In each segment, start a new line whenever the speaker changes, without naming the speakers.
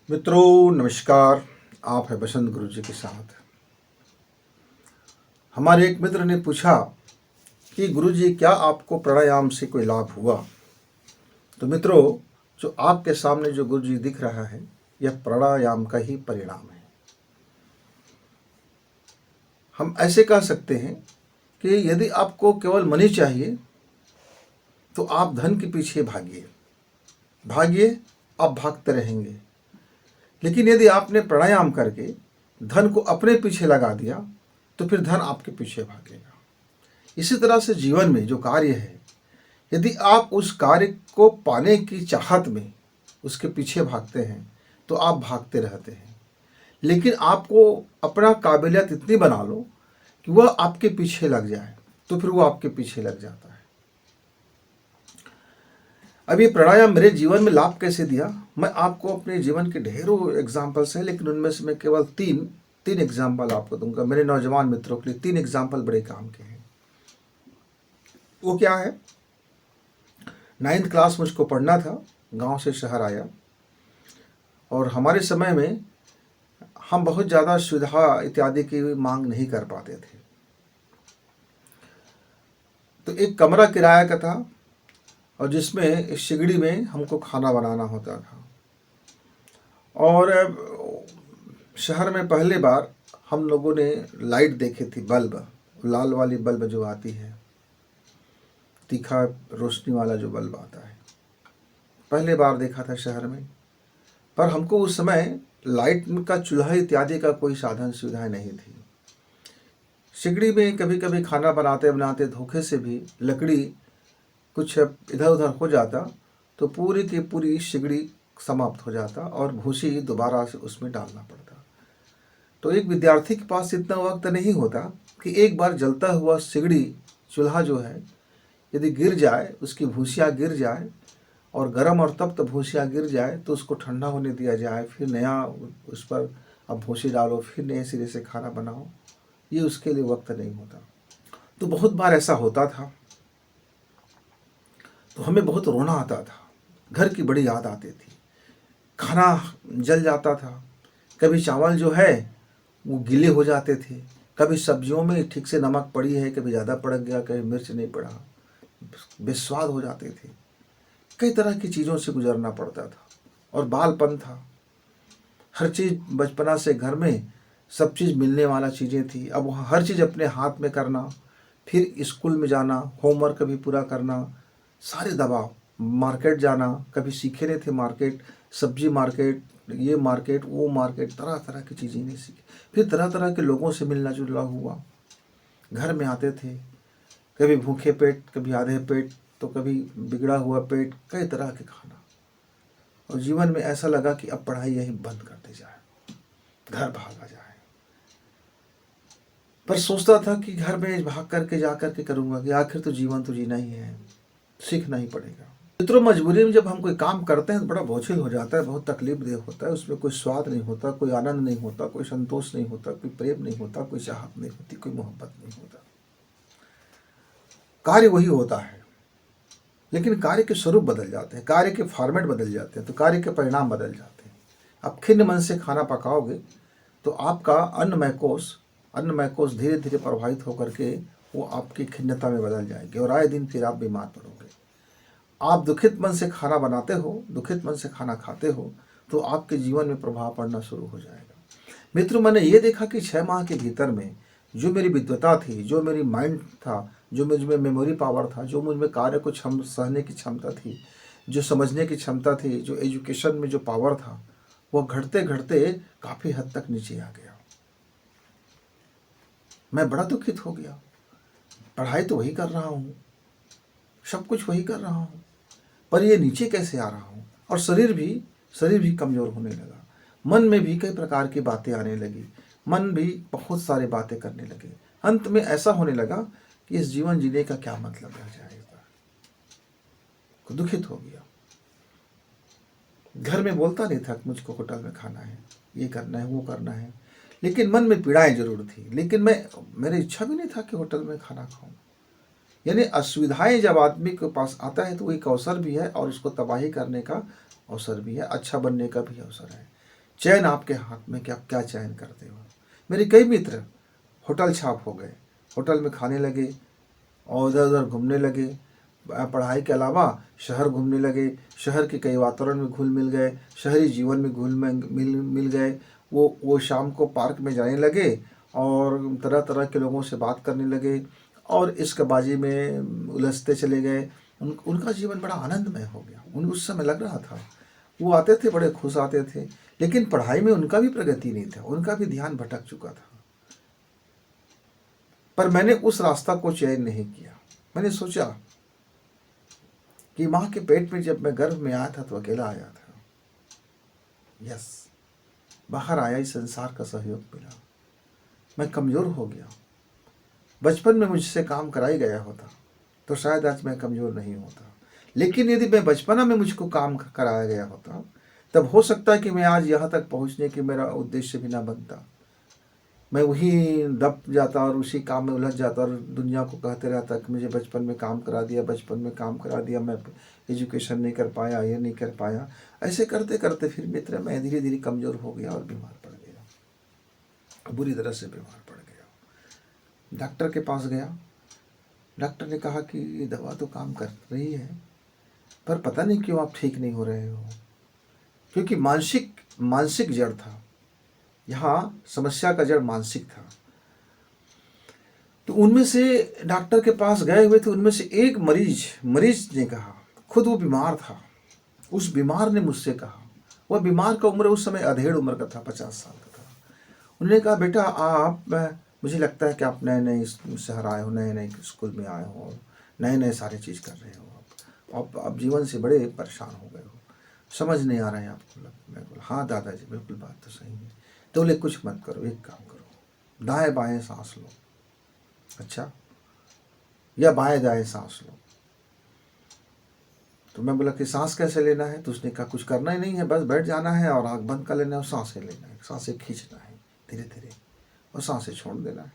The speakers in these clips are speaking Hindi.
मित्रों नमस्कार। आप है बसंत गुरु जी के साथ। हमारे एक मित्र ने पूछा कि गुरु जी क्या आपको प्राणायाम से कोई लाभ हुआ। तो मित्रों, जो आपके सामने जो गुरु जी दिख रहा है यह प्राणायाम का ही परिणाम है। हम ऐसे कह सकते हैं कि यदि आपको केवल मनी चाहिए तो आप धन के पीछे भागिए भागिए, आप भागते रहेंगे। लेकिन यदि आपने प्राणायाम करके धन को अपने पीछे लगा दिया तो फिर धन आपके पीछे भागेगा। इसी तरह से जीवन में जो कार्य है, यदि आप उस कार्य को पाने की चाहत में उसके पीछे भागते हैं तो आप भागते रहते हैं। लेकिन आपको अपना काबिलियत इतनी बना लो कि वह आपके पीछे लग जाए तो फिर वो आपके पीछे लग जाता है। अब ये प्राणायाम मेरे जीवन में लाभ कैसे दिया, मैं आपको अपने जीवन के ढेरों एग्जाम्पल्स हैं, लेकिन उनमें से मैं केवल तीन एग्जाम्पल आपको दूंगा। मेरे नौजवान मित्रों के लिए 3 एग्जाम्पल बड़े काम के हैं। वो क्या है? 9th क्लास मुझको पढ़ना था, गांव से शहर आया, और हमारे समय में हम बहुत ज़्यादा सुविधा इत्यादि की मांग नहीं कर पाते थे। तो एक कमरा किराया का था और जिसमें इस सिगड़ी में हमको खाना बनाना होता था। और शहर में पहली बार हम लोगों ने लाइट देखी थी, बल्ब, लाल वाली बल्ब जो आती है, तीखा रोशनी वाला जो बल्ब आता है, पहले बार देखा था शहर में। पर हमको उस समय लाइट का चूल्हा इत्यादि का कोई साधन सुविधा नहीं थी। सिगड़ी में कभी कभी खाना बनाते बनाते धोखे से भी लकड़ी कुछ इधर उधर हो जाता तो पूरी की पूरी सिगड़ी समाप्त हो जाता और भूसी दोबारा से उसमें डालना पड़ता। तो एक विद्यार्थी के पास इतना वक्त नहीं होता कि एक बार जलता हुआ सिगड़ी चूल्हा जो है यदि गिर जाए, उसकी भूसियाँ गिर जाए और गर्म और तप्त भूसियाँ गिर जाए तो उसको ठंडा होने दिया जाए, फिर नया उस पर अब भूसी डालो, फिर नए सिरे से खाना बनाओ, ये उसके लिए वक्त नहीं होता। तो बहुत बार ऐसा होता था, तो हमें बहुत रोना आता था, घर की बड़ी याद आती थी, खाना जल जाता था, कभी चावल जो है वो गीले हो जाते थे, कभी सब्जियों में ठीक से नमक पड़ी है, कभी ज़्यादा पड़ गया, कभी मिर्च नहीं पड़ा, बेस्वाद हो जाते थे। कई तरह की चीज़ों से गुजरना पड़ता था और बालपन था, हर चीज़ बचपना से घर में सब चीज़ मिलने वाला चीज़ें थी। अब वहाँ हर चीज़ अपने हाथ में करना, फिर स्कूल में जाना, होमवर्क कभी पूरा करना, सारे दबाव, मार्केट जाना, कभी सीखे नहीं थे मार्केट, सब्जी मार्केट, ये मार्केट वो मार्केट, तरह तरह की चीज़ें नहीं सीखी। फिर तरह तरह के लोगों से मिलना जुलना हुआ, घर में आते थे, कभी भूखे पेट, कभी आधे पेट, तो कभी बिगड़ा हुआ पेट, कई तरह के खाना। और जीवन में ऐसा लगा कि अब पढ़ाई यहीं बंद करते जाए, घर भागा जाए। पर सोचता था कि घर में भाग करके जा करके करूँगा कि आखिर तो जीवन तो जीना ही है, सीखना ही पड़ेगा। मित्रों, मजबूरी में जब हम कोई काम करते हैं तो बड़ा बोझिल हो जाता है, बहुत तकलीफदेह होता है, उसमें कोई स्वाद नहीं होता, कोई आनंद नहीं होता, कोई संतोष नहीं होता, कोई प्रेम नहीं होता, कोई चाहत नहीं होती, कोई मोहब्बत नहीं होता। कार्य वही होता है लेकिन कार्य के स्वरूप बदल जाते हैं, कार्य के फॉर्मेट बदल जाते हैं, तो कार्य के परिणाम बदल जाते हैं। आप खिन्न मन से खाना पकाओगे तो आपका अन्नमय कोश धीरे धीरे प्रभावित होकर के वो आपकी खिन्नता में बदल जाएगी और आए दिन फिर आप बीमार पड़ोगे। आप दुखित मन से खाना बनाते हो, दुखित मन से खाना खाते हो तो आपके जीवन में प्रभाव पड़ना शुरू हो जाएगा। मित्रों, मैंने ये देखा कि 6 माह के भीतर में जो मेरी विद्वता थी, जो मेरी माइंड था, जो मुझ में मेमोरी पावर था, जो मुझ में कार्य को सहने की क्षमता थी, जो समझने की क्षमता थी, जो एजुकेशन में जो पावर था, वह घटते घटते काफ़ी हद तक नीचे आ गया। मैं बड़ा दुखित हो गया। पढ़ाई तो वही कर रहा हूँ, सब कुछ वही कर रहा हूँ, पर ये नीचे कैसे आ रहा हूँ। और शरीर भी कमज़ोर होने लगा, मन में भी कई प्रकार की बातें आने लगी, मन भी बहुत सारी बातें करने लगे। अंत में ऐसा होने लगा कि इस जीवन जीने का क्या मतलब रह जाएगा। दुखित हो गया। घर में बोलता नहीं था कि मुझको होटल में खाना है, ये करना है, वो करना है, लेकिन मन में पीड़ाएं जरूर थी। लेकिन मेरी इच्छा भी नहीं था कि होटल में खाना खाऊं। यानी असुविधाएं जब आदमी के पास आता है तो वो एक अवसर भी है और उसको तबाही करने का अवसर भी है, अच्छा बनने का भी अवसर है। चैन आपके हाथ में, क्या क्या चयन करते हो। मेरे कई मित्र होटल छाप हो गए, होटल में खाने लगे और इधर उधर घूमने लगे, पढ़ाई के अलावा शहर घूमने लगे, शहर के कई वातावरण में घुल मिल गए, शहरी जीवन में घुल मिल गए। वो शाम को पार्क में जाने लगे और तरह तरह के लोगों से बात करने लगे और इश्कबाजी में उलझते चले गए। उनका जीवन बड़ा आनंदमय हो गया। उस समय लग रहा था, वो आते थे बड़े खुश आते थे, लेकिन पढ़ाई में उनका भी प्रगति नहीं था, उनका भी ध्यान भटक चुका था। पर मैंने उस रास्ता को चयन नहीं किया। मैंने सोचा कि माँ के पेट में जब मैं गर्भ में आया था तो अकेला आया था। यस, बाहर आया इस संसार का सहयोग मिला। मैं कमज़ोर हो गया। बचपन में मुझसे काम कराई गया होता तो शायद आज मैं कमज़ोर नहीं होता, लेकिन यदि मैं बचपना में मुझको काम कराया गया होता तब हो सकता है कि मैं आज यहाँ तक पहुँचने की मेरा उद्देश्य भी ना बनता। मैं वही दब जाता और उसी काम में उलझ जाता और दुनिया को कहते रहता कि मुझे बचपन में काम करा दिया, बचपन में काम करा दिया, मैं एजुकेशन नहीं कर पाया, ये नहीं कर पाया। ऐसे करते करते फिर मित्र मैं धीरे धीरे कमज़ोर हो गया और बीमार पड़ गया, बुरी तरह से बीमार पड़ गया। डॉक्टर के पास गया। डॉक्टर ने कहा कि ये दवा तो काम कर रही है पर पता नहीं क्यों आप ठीक नहीं हो रहे हो, क्योंकि मानसिक जड़ था। यहाँ समस्या का जड़ मानसिक था। तो उनमें से डॉक्टर के पास गए हुए थे, उनमें से एक मरीज ने कहा, खुद वो बीमार था, उस बीमार ने मुझसे कहा, वह बीमार का उम्र उस समय अधेड़ उम्र का था, 50 साल का था। उन्होंने कहा, बेटा आप, मुझे लगता है कि आप नए नए शहर आए हो, नए नए स्कूल में आए हो, नए नए सारी चीज़ कर रहे हो, आप जीवन से बड़े परेशान हो गए हो, समझ नहीं आ रहा है आपको। मैं बोला, हाँ दादाजी बिल्कुल बात तो सही है। तो बोले, कुछ मत करो, एक काम करो, दाएं बाएं सांस लो। अच्छा, या बाएं दाएं सांस लो। तो मैं बोला कि सांस कैसे लेना है? तो उसने कहा, कुछ करना ही नहीं है, बस बैठ जाना है और आँख बंद कर लेना है और सांसें लेना है, सांसें खींचना है धीरे धीरे और सांसें छोड़ देना है।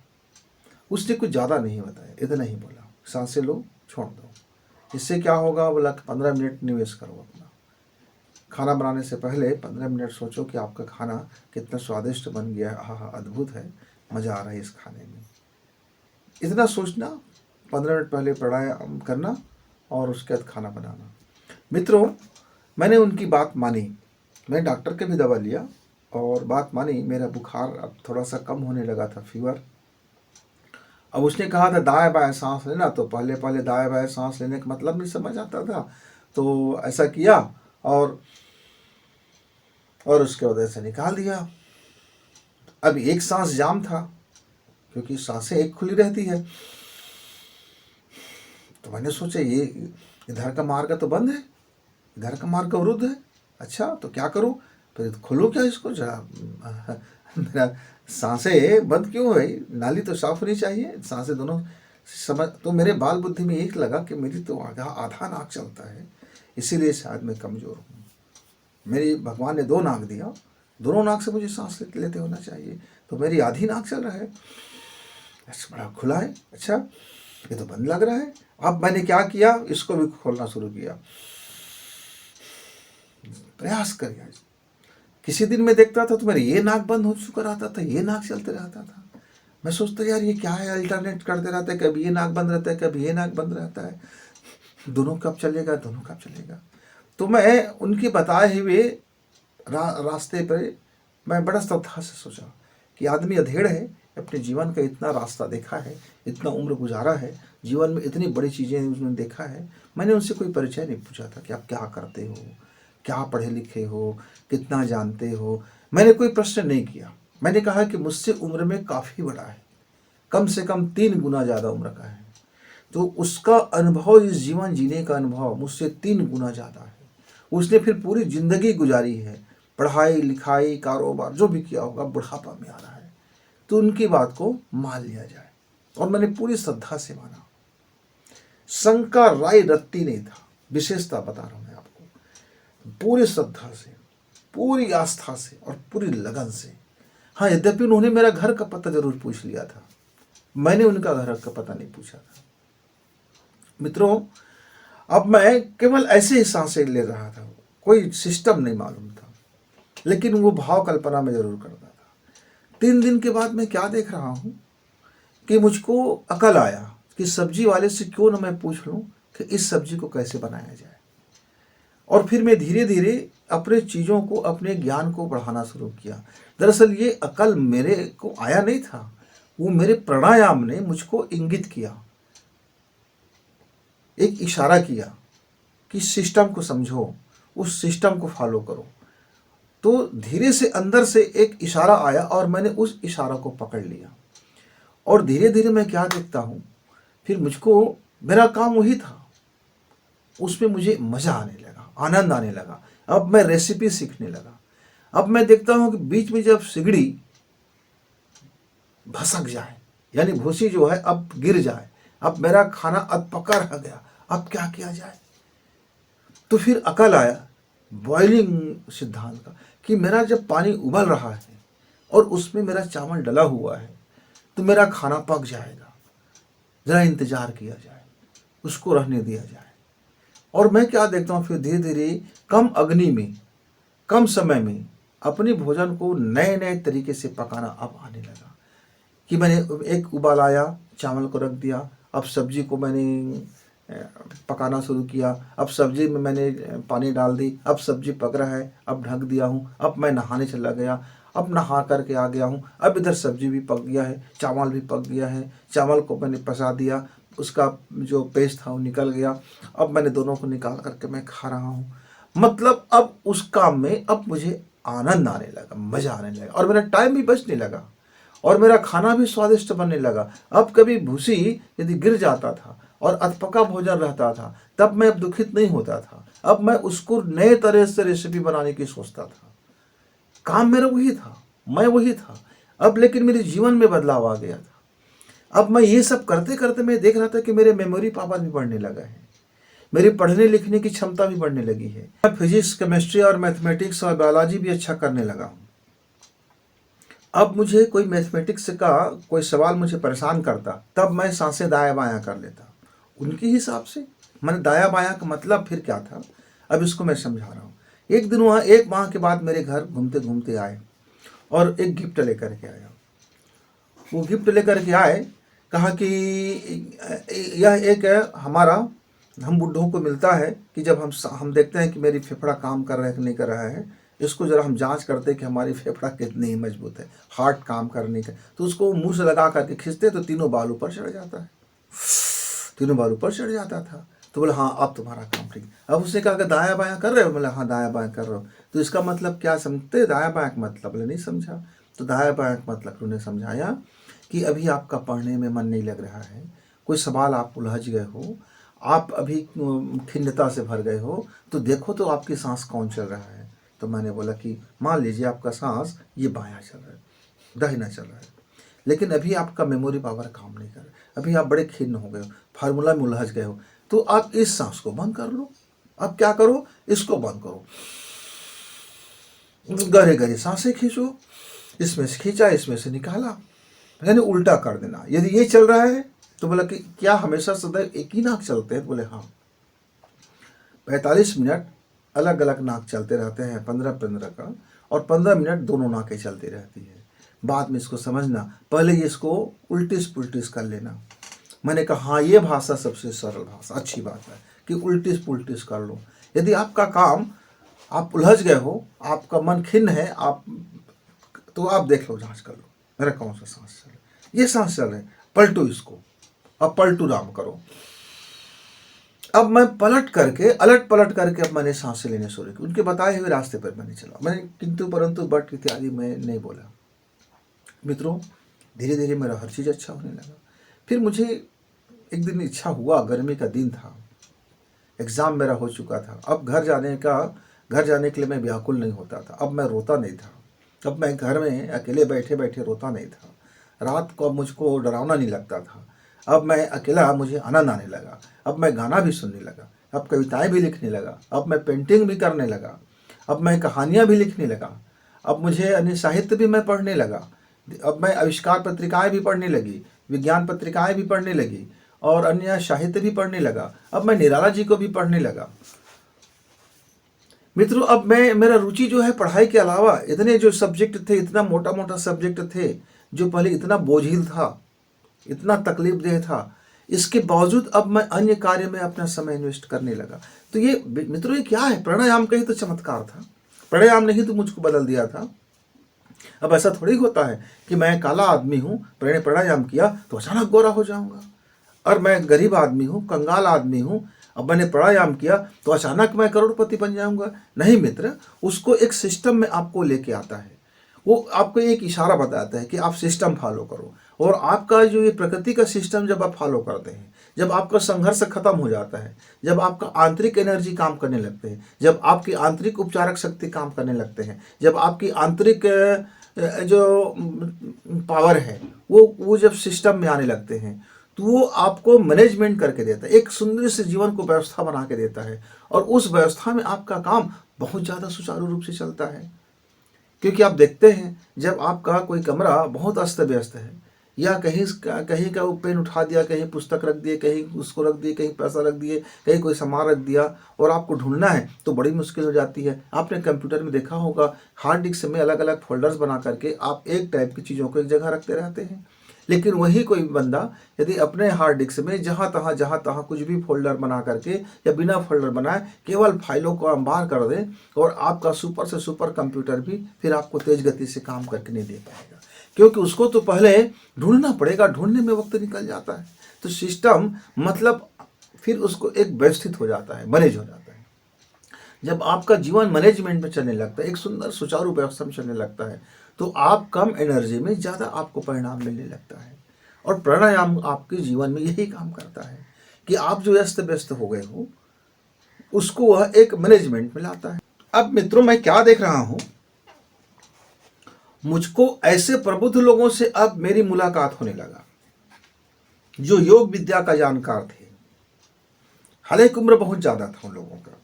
उसने कुछ ज़्यादा नहीं बताया, इतना ही बोला, सांसें लो, छोड़ दो। इससे क्या होगा? बोला कि 15 मिनट निवेश करो अपना। खाना बनाने से पहले 15 मिनट सोचो कि आपका खाना कितना स्वादिष्ट बन गया, हाँ अद्भुत है, मज़ा आ रहा है इस खाने में। इतना सोचना, 15 मिनट पहले प्राणायाम करना और उसके बाद खाना बनाना। मित्रों, मैंने उनकी बात मानी, मैं डॉक्टर के भी दवा लिया और बात मानी। मेरा बुखार अब थोड़ा सा कम होने लगा था, फीवर। अब उसने कहा था दाएं बाएं सांस लेना, तो पहले पहले दाएं बाएं सांस लेने का मतलब नहीं समझ आता था, तो ऐसा किया और उसके बाद ऐसे निकाल दिया। अब एक सांस जाम था, क्योंकि सांसें एक खुली रहती है, तो मैंने सोचा ये इधर का मार्ग तो बंद है, इधर का मार्ग अवरुद्ध है। अच्छा, तो क्या करूं? फिर खोलो क्या इसको जरा। मेरा सांसें बंद क्यों है? नाली तो साफ होनी चाहिए, सांसें दोनों समझ। तो मेरे बाल बुद्धि में एक लगा कि मेरी तो आधा नाक चलता है, इसीलिए शायद मैं कमज़ोर हूँ। मेरी भगवान ने 2 नाक दिया, दोनों नाक से मुझे सांस लेते होना चाहिए, तो मेरी आधी नाक चल रहा है, बड़ा खुला है। अच्छा, ये तो बंद लग रहा है। अब मैंने क्या किया, इसको भी खोलना शुरू किया, प्रयास किया। किसी दिन मैं देखता था तो मेरा ये नाक बंद हो चुका रहता था, ये नाक चलते रहता था। मैं सोचता यार ये क्या है, अल्टरनेट करते रहता है, कभी ये नाक बंद रहता है, कभी ये नाक बंद रहता है, दोनों कब चलेगा, दोनों कब चलेगा। तो मैं उनके बताए हुए रास्ते पर मैं बड़ा श्रद्धा से सोचा कि आदमी अधेड़ है, अपने जीवन का इतना रास्ता देखा है, इतना उम्र गुजारा है, जीवन में इतनी बड़ी चीज़ें उसने देखा है। मैंने उनसे कोई परिचय नहीं पूछा था कि आप क्या करते हो, क्या पढ़े लिखे हो, कितना जानते हो। मैंने कोई प्रश्न नहीं किया। मैंने कहा कि मुझसे उम्र में काफ़ी बड़ा है, कम से कम 3 गुना ज़्यादा उम्र का है, तो उसका अनुभव, इस जीवन जीने का अनुभव मुझसे 3 गुना ज़्यादा है। उसने फिर पूरी ज़िंदगी गुजारी है, पढ़ाई लिखाई कारोबार जो भी किया होगा, बुढ़ापा में आ रहा है, तो उनकी बात को मान लिया जाए। और मैंने पूरी श्रद्धा से माना, शंका राय रत्ती नहीं था। विशेषता बता रहा हूँ मैं आपको, पूरी श्रद्धा से, पूरी आस्था से और पूरी लगन से। हाँ, यद्यपि उन्होंने मेरा घर का पता जरूर पूछ लिया था, मैंने उनका घर का पता नहीं पूछा था। मित्रों, अब मैं केवल ऐसे ही सांसें ले रहा था, कोई सिस्टम नहीं मालूम था, लेकिन वो भाव कल्पना में ज़रूर करता था। 3 दिन के बाद मैं क्या देख रहा हूँ कि मुझको अकल आया कि सब्जी वाले से क्यों ना मैं पूछ लूँ कि इस सब्जी को कैसे बनाया जाए। और फिर मैं धीरे धीरे अपने चीज़ों को, अपने ज्ञान को बढ़ाना शुरू किया। दरअसल ये अकल मेरे को आया नहीं था, वो मेरे प्राणायाम ने मुझको इंगित किया, एक इशारा किया कि सिस्टम को समझो, उस सिस्टम को फॉलो करो। तो धीरे से अंदर से एक इशारा आया और मैंने उस इशारा को पकड़ लिया। और धीरे धीरे मैं क्या देखता हूँ, फिर मुझको मेरा काम वही था, उसमें मुझे मज़ा आने लगा, आनंद आने लगा। अब मैं रेसिपी सीखने लगा। अब मैं देखता हूँ कि बीच में जब सिगड़ी भसक जाए, यानी भूसी जो है अब गिर जाए, अब मेरा खाना अधपका रह गया, अब क्या किया जाए। तो फिर अकल आया बॉइलिंग सिद्धांत का कि मेरा जब पानी उबल रहा है और उसमें मेरा चावल डला हुआ है तो मेरा खाना पक जाएगा, ज़रा इंतज़ार किया जाए, उसको रहने दिया जाए। और मैं क्या देखता हूँ, फिर धीरे धीरे कम अग्नि में, कम समय में अपने भोजन को नए नए तरीके से पकाना अब आने लगा। कि मैंने एक उबाल आया, चावल को रख दिया, अब सब्जी को मैंने पकाना शुरू किया, अब सब्जी में मैंने पानी डाल दी, अब सब्जी पक रहा है, अब ढक दिया हूँ, अब मैं नहाने चला गया, अब नहा करके आ गया हूँ, अब इधर सब्जी भी पक गया है, चावल भी पक गया है, चावल को मैंने पसा दिया, उसका जो पेस्ट था वो निकल गया, अब मैंने दोनों को निकाल करके मैं खा रहा हूँ। मतलब अब उस काम में अब मुझे आनंद आने लगा, मज़ा आने लगा और मेरा टाइम भी बचने लगा और मेरा खाना भी स्वादिष्ट बनने लगा। अब कभी भूसी यदि गिर जाता था और अधपका भोजन रहता था तब मैं अब दुखित नहीं होता था, अब मैं उसको नए तरह से रेसिपी बनाने की सोचता था। काम मेरा वही था, मैं वही था, अब लेकिन मेरे जीवन में बदलाव आ गया था। अब मैं ये सब करते करते मैं देख रहा था कि मेरे मेमोरी पावर भी बढ़ने लगा है, मेरी पढ़ने लिखने की क्षमता भी बढ़ने लगी है। मैं फिजिक्स, केमिस्ट्री और मैथमेटिक्स और बायोलॉजी भी अच्छा करने लगा हूँ। अब मुझे कोई मैथमेटिक्स का कोई सवाल मुझे परेशान करता तब मैं सांसें दायां बायां कर लेता उनके हिसाब से। मैंने दायां बायां का मतलब फिर क्या था, अब इसको मैं समझा रहा हूँ। एक दिन वहाँ 1 माह के बाद मेरे घर घूमते घूमते आए और एक गिफ्ट लेकर के आया। वो गिफ्ट लेकर के आए, कहा कि यह एक हमारा, हम बुढ़ों को मिलता है कि जब हम देखते हैं कि मेरी फेफड़ा काम कर रहा है कि नहीं कर रहा है, इसको जरा हम जांच करते हैं कि हमारी फेफड़ा कितनी मजबूत है, हार्ट काम करने का। तो उसको मुंह से लगा करके खींचते तो तीनों बाल ऊपर चढ़ जाता है, तीनों बाल ऊपर चढ़ जाता था। तो बोला हाँ अब तुम्हारा काम ठीक है। अब उसने कहा कि दाया बायां कर रहे हो, बोला हाँ दाया बायां कर रहा हो। तो इसका मतलब क्या समझते, दाया बायां का मतलब बोले नहीं समझा। तो दाया बायां का मतलब उन्होंने समझाया कि अभी आपका पढ़ने में मन नहीं लग रहा है, कोई सवाल आप उलझ गए हो, आप अभी खिन्नता से भर गए हो, तो देखो तो आपकी सांस कौन चल रहा है। तो मैंने बोला कि मान लीजिए आपका सांस ये बायां चल रहा है, दाहिना चल रहा है, लेकिन अभी आपका मेमोरी पावर काम नहीं कर रहा, अभी आप बड़े खिन्न हो गए हो, फार्मूला में उलझ गए हो, तो आप इस सांस को बंद कर लो। अब क्या करो, इसको बंद करो, गहरे गहरे सांसें खींचो, इसमें से खींचा इसमें से निकाला, यानी उल्टा कर देना। यदि ये चल रहा है तो बोला कि क्या हमेशा सदैव एक ही नाक चलते हैं, तो बोले हाँ 45 मिनट अलग अलग नाक चलते रहते हैं, 15-15 का, और 15 मिनट दोनों नाकें चलती रहती है। बाद में इसको समझना, पहले ये इसको उल्टिस पुल्टिस कर लेना। मैंने कहा हाँ ये भाषा सबसे सरल भाषा, अच्छी बात है कि उल्टिस पुल्टिस कर लो। यदि आपका काम, आप उलझ गए हो, आपका मन खिन्न है, आप तो आप देख लो, जांच कर लो मेरा कौन सा सांस चल रहा है, ये सांस चल रहा है, पलटो इसको, अब पलटू राम करो। अब मैं पलट करके, अलट पलट करके अब मैंने सांसें लेने शुरू की, उनके बताए हुए रास्ते पर मैंने चला। मैंने किंतु परंतु बट इत्यादि मैं नहीं बोला। मित्रों धीरे धीरे मेरा हर चीज़ अच्छा होने लगा। फिर मुझे एक दिन इच्छा हुआ, गर्मी का दिन था, एग्ज़ाम मेरा हो चुका था, अब घर जाने के लिए मैं व्याकुल नहीं होता था, अब मैं रोता नहीं था, अब मैं घर में अकेले बैठे बैठे रोता नहीं था, रात को अब मुझको डरावना नहीं लगता था, अब मैं अकेला, मुझे आनंद आने लगा, अब मैं गाना भी सुनने लगा, अब कविताएं भी लिखने लगा, अब मैं पेंटिंग भी करने लगा, अब मैं कहानियाँ भी लिखने लगा, अब मुझे अन्य साहित्य भी मैं पढ़ने लगा, अब मैं आविष्कार पत्रिकाएं भी पढ़ने लगी, विज्ञान पत्रिकाएं भी पढ़ने लगी और अन्य साहित्य भी पढ़ने लगा, अब मैं निराला जी को भी पढ़ने लगा। मित्रों, अब मेरा रुचि जो है पढ़ाई के अलावा इतने जो सब्जेक्ट थे, इतना मोटा मोटा सब्जेक्ट थे, जो पहले इतना बोझिल था, इतना तकलीफदेह था, इसके बावजूद अब मैं अन्य कार्य में अपना समय इन्वेस्ट करने लगा। तो ये मित्रों, ये क्या है? प्राणायाम का ही तो चमत्कार था। प्राणायाम ने ही तो मुझको बदल दिया था। अब ऐसा थोड़ी होता है कि मैं काला आदमी हूँ, मैंने प्राणायाम किया तो अचानक गोरा हो जाऊंगा, और मैं गरीब आदमी हूँ, कंगाल आदमी हूँ, अब मैंने प्राणायाम किया तो अचानक मैं करोड़पति बन जाऊंगा। नहीं मित्र, उसको एक सिस्टम में आपको लेके आता है। वो आपको एक इशारा बताता है कि आप सिस्टम फॉलो करो, और आपका जो ये प्रकृति का सिस्टम जब आप फॉलो करते हैं, जब आपका संघर्ष खत्म हो जाता है, जब आपका आंतरिक एनर्जी काम करने लगते हैं, जब आपकी आंतरिक उपचारक शक्ति काम करने लगते हैं, जब आपकी आंतरिक जो पावर है वो जब सिस्टम में आने लगते हैं, तो वो आपको मैनेजमेंट करके देता है, एक सुंदर से जीवन को व्यवस्था बना के देता है, और उस व्यवस्था में आपका काम बहुत ज़्यादा सुचारू रूप से चलता है। क्योंकि आप देखते हैं, जब आपका कोई कमरा बहुत अस्त व्यस्त है, या कहीं कहीं का वो पेन उठा दिया, कहीं पुस्तक रख दिए, कहीं उसको रख दिए, कहीं पैसा रख दिए, कहीं कोई सामान रख दिया, और आपको ढूंढना है तो बड़ी मुश्किल हो जाती है। आपने कंप्यूटर में देखा होगा, हार्ड डिस्क में अलग अलग फोल्डर्स बना करके आप एक टाइप की चीज़ों को एक जगह रखते रहते हैं। लेकिन वही कोई बंदा यदि अपने हार्ड डिस्क में जहाँ तहाँ कुछ भी फोल्डर बना करके, या बिना फोल्डर बनाए केवल फाइलों को अंबार कर दे, और आपका सुपर से सुपर कंप्यूटर भी फिर आपको तेज गति से काम करके नहीं दे पाएगा, क्योंकि उसको तो पहले ढूंढना पड़ेगा, ढूंढने में वक्त निकल जाता है। तो सिस्टम मतलब फिर उसको एक व्यवस्थित हो जाता है, मैनेज हो जाता है। जब आपका जीवन मैनेजमेंट में चलने लगता है, एक सुंदर सुचारू व्यवस्था में चलने लगता है, तो आप कम एनर्जी में ज़्यादा आपको परिणाम मिलने लगता है। और प्राणायाम आपके जीवन में यही काम करता है कि आप जो व्यस्त व्यस्त हो गए हो, उसको वह एक मैनेजमेंट में लाता है। अब मित्रों, मैं क्या देख रहा हूँ, मुझको ऐसे प्रबुद्ध लोगों से अब मेरी मुलाकात होने लगा जो योग विद्या का जानकार थे। हालांकि उम्र बहुत ज़्यादा था उन लोगों का।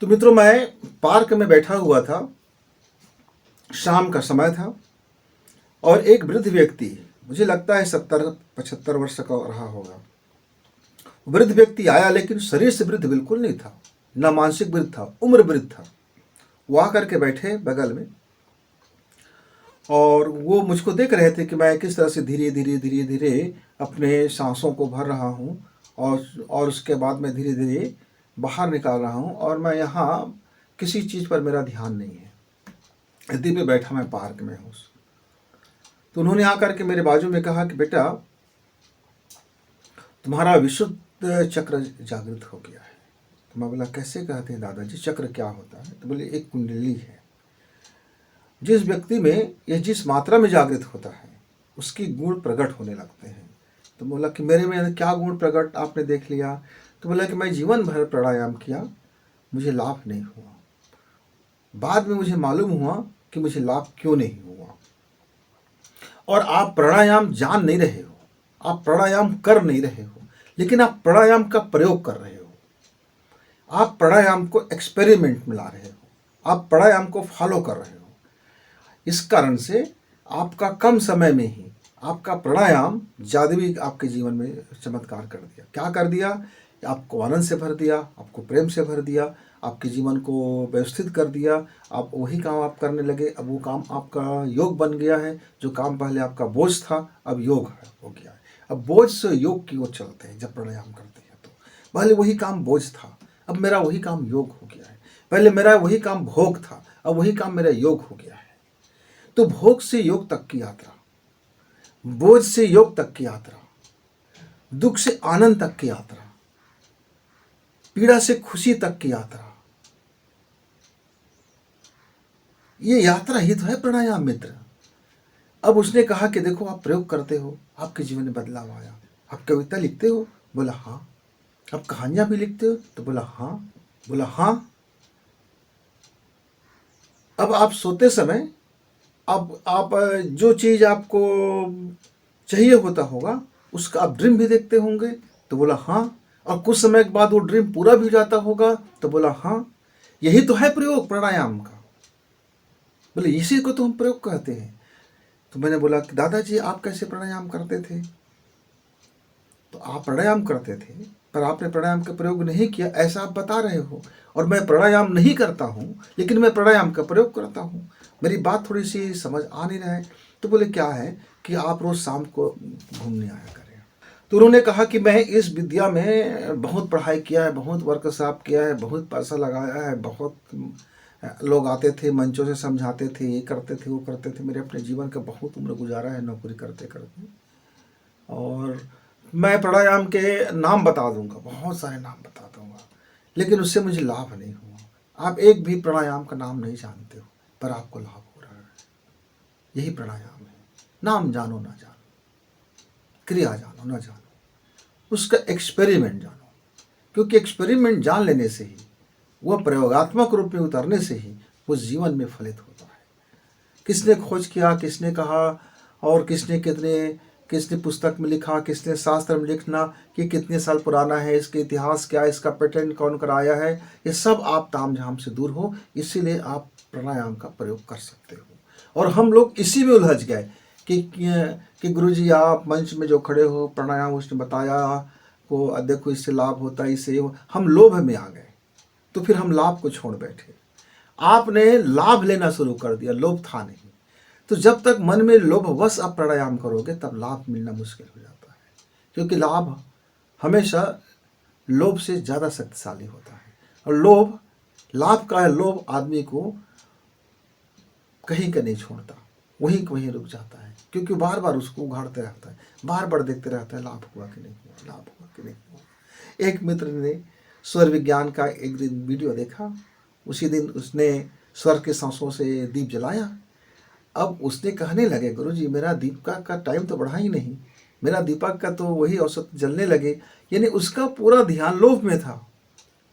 तो मित्रों, मैं पार्क में बैठा हुआ था, शाम का समय था, और एक वृद्ध व्यक्ति, मुझे लगता है 70-75 वर्ष का रहा होगा, वृद्ध व्यक्ति आया, लेकिन शरीर से वृद्ध बिल्कुल नहीं था, न मानसिक वृद्ध था, उम्र वृद्ध था। वो आकर के बैठे बगल में, और वो मुझको देख रहे थे कि मैं किस तरह से धीरे धीरे धीरे धीरे अपने सांसों को भर रहा हूँ, और उसके बाद मैं धीरे धीरे बाहर निकाल रहा हूँ, और मैं यहाँ किसी चीज़ पर मेरा ध्यान नहीं है, यदि पे बैठा मैं पार्क में हूँ। तो उन्होंने आकर के मेरे बाजू में कहा कि बेटा, तुम्हारा विशुद्ध चक्र जागृत हो गया है। तो मैं बोला, कैसे कहते हैं दादाजी, चक्र क्या होता है? तो बोले, एक कुंडली है, जिस व्यक्ति में यह जिस मात्रा में जागृत होता है उसकी गुण प्रकट होने लगते हैं। तो बोला कि मेरे में क्या गुण प्रकट आपने देख लिया? तो बोला कि मैं जीवन भर प्राणायाम किया, मुझे लाभ नहीं हुआ, बाद में मुझे मालूम हुआ कि मुझे लाभ क्यों नहीं हुआ। और आप प्राणायाम जान नहीं रहे हो, आप प्राणायाम कर नहीं रहे हो, लेकिन आप प्राणायाम का प्रयोग कर रहे हो, आप प्राणायाम को एक्सपेरिमेंट में ला रहे हो, आप प्राणायाम को फॉलो कर रहे हो। इस कारण से आपका कम समय में ही आपका प्राणायाम जादुई आपके जीवन में चमत्कार कर दिया। क्या कर दिया? आपको आनंद से भर दिया, आपको प्रेम से भर दिया, आपके जीवन को व्यवस्थित कर दिया। आप वही काम आप करने लगे, अब वो काम आपका योग बन गया है। जो काम पहले आपका बोझ था, अब योग हो गया है। अब बोझ से योग की ओर चलते हैं जब प्राणायाम करते हैं। तो पहले वही काम बोझ था, अब मेरा वही काम योग हो गया है। पहले मेरा वही काम भोग था, अब वही काम मेरा योग हो गया है। तो भोग से योग तक की यात्रा, बोझ से योग तक की यात्रा, दुख से आनंद तक की यात्रा, पीड़ा से खुशी तक की यात्रा, ये यात्रा ही तो है प्राणायाम मित्र। अब उसने कहा कि देखो, आप प्रयोग करते हो, आपके जीवन में बदलाव आया। आप कविता लिखते हो? बोला हाँ। आप कहानियां भी लिखते हो? तो बोला हाँ। बोला हाँ। अब आप सोते समय अब आप जो चीज़ आपको चाहिए होता होगा उसका आप ड्रीम भी देखते होंगे? तो बोला हाँ। और कुछ समय के बाद वो ड्रीम पूरा भी जाता होगा? तो बोला हाँ। यही तो है प्रयोग प्राणायाम का। बोले इसी को तो हम प्रयोग कहते हैं। तो मैंने बोला दादाजी, आप कैसे प्राणायाम करते थे? तो आप प्राणायाम करते थे पर आपने प्राणायाम का प्रयोग नहीं किया, ऐसा आप बता रहे हो। और मैं प्राणायाम नहीं करता हूँ, लेकिन मैं प्राणायाम का प्रयोग करता हूँ। मेरी बात थोड़ी सी समझ आ नहीं रहा है। तो बोले क्या है कि आप रोज़ शाम को घूमने आया करें। तो उन्होंने कहा कि मैं इस विद्या में बहुत पढ़ाई किया है, बहुत वर्कशॉप किया है, बहुत पैसा लगाया है, बहुत लोग आते थे, मंचों से समझाते थे, ये करते थे, वो करते थे। मेरे अपने जीवन का बहुत उम्र गुजारा है नौकरी करते करते। और मैं प्राणायाम के नाम बता दूंगा, बहुत सारे नाम बता दूंगा, लेकिन उससे मुझे लाभ नहीं हुआ। आप एक भी प्राणायाम का नाम नहीं जानते हो, पर आपको लाभ हो रहा है। यही प्राणायाम है। नाम जानो ना जानो, क्रिया जानो ना जानो, उसका एक्सपेरिमेंट जानो। क्योंकि एक्सपेरिमेंट जान लेने से ही, वह प्रयोगात्मक रूप में उतरने से ही वो जीवन में फलित होता है। किसने खोज किया, किसने कहा, और किसने पुस्तक में लिखा, किसने शास्त्र में लिखना कि कितने साल पुराना है, इसके इतिहास क्या है, इसका पेटेंट कौन कराया है, ये सब आप तामझाम से दूर हो। इसीलिए आप प्राणायाम का प्रयोग कर सकते हो। और हम लोग इसी में उलझ गए कि गुरुजी आप मंच में जो खड़े हो, प्राणायाम उसने बताया को, देखो इससे लाभ होता है, इससे हम लोभ में आ गए। तो फिर हम लाभ को छोड़ बैठे। आपने लाभ लेना शुरू कर दिया, लोभ था नहीं। तो जब तक मन में लोभवश आप प्राणायाम करोगे तब लाभ मिलना मुश्किल हो जाता है। क्योंकि लाभ हमेशा लोभ से ज़्यादा शक्तिशाली होता है। और लाभ का है, लोभ आदमी को कहीं का नहीं छोड़ता, वहीं वहीं रुक जाता है। क्योंकि बार बार उसको उघाड़ते रहता है, बार बार देखते रहता है, लाभ हुआ कि नहीं हुआ, लाभ हुआ कि नहीं हुआ। एक मित्र ने स्वर विज्ञान का एक दिन वीडियो देखा, उसी दिन उसने स्वर के सांसों से दीप जलाया। अब उसने कहने लगे, गुरुजी मेरा दीपक का टाइम तो बढ़ा ही नहीं, मेरा दीपक का तो वही औसत जलने लगे। यानी उसका पूरा ध्यान लोभ में था,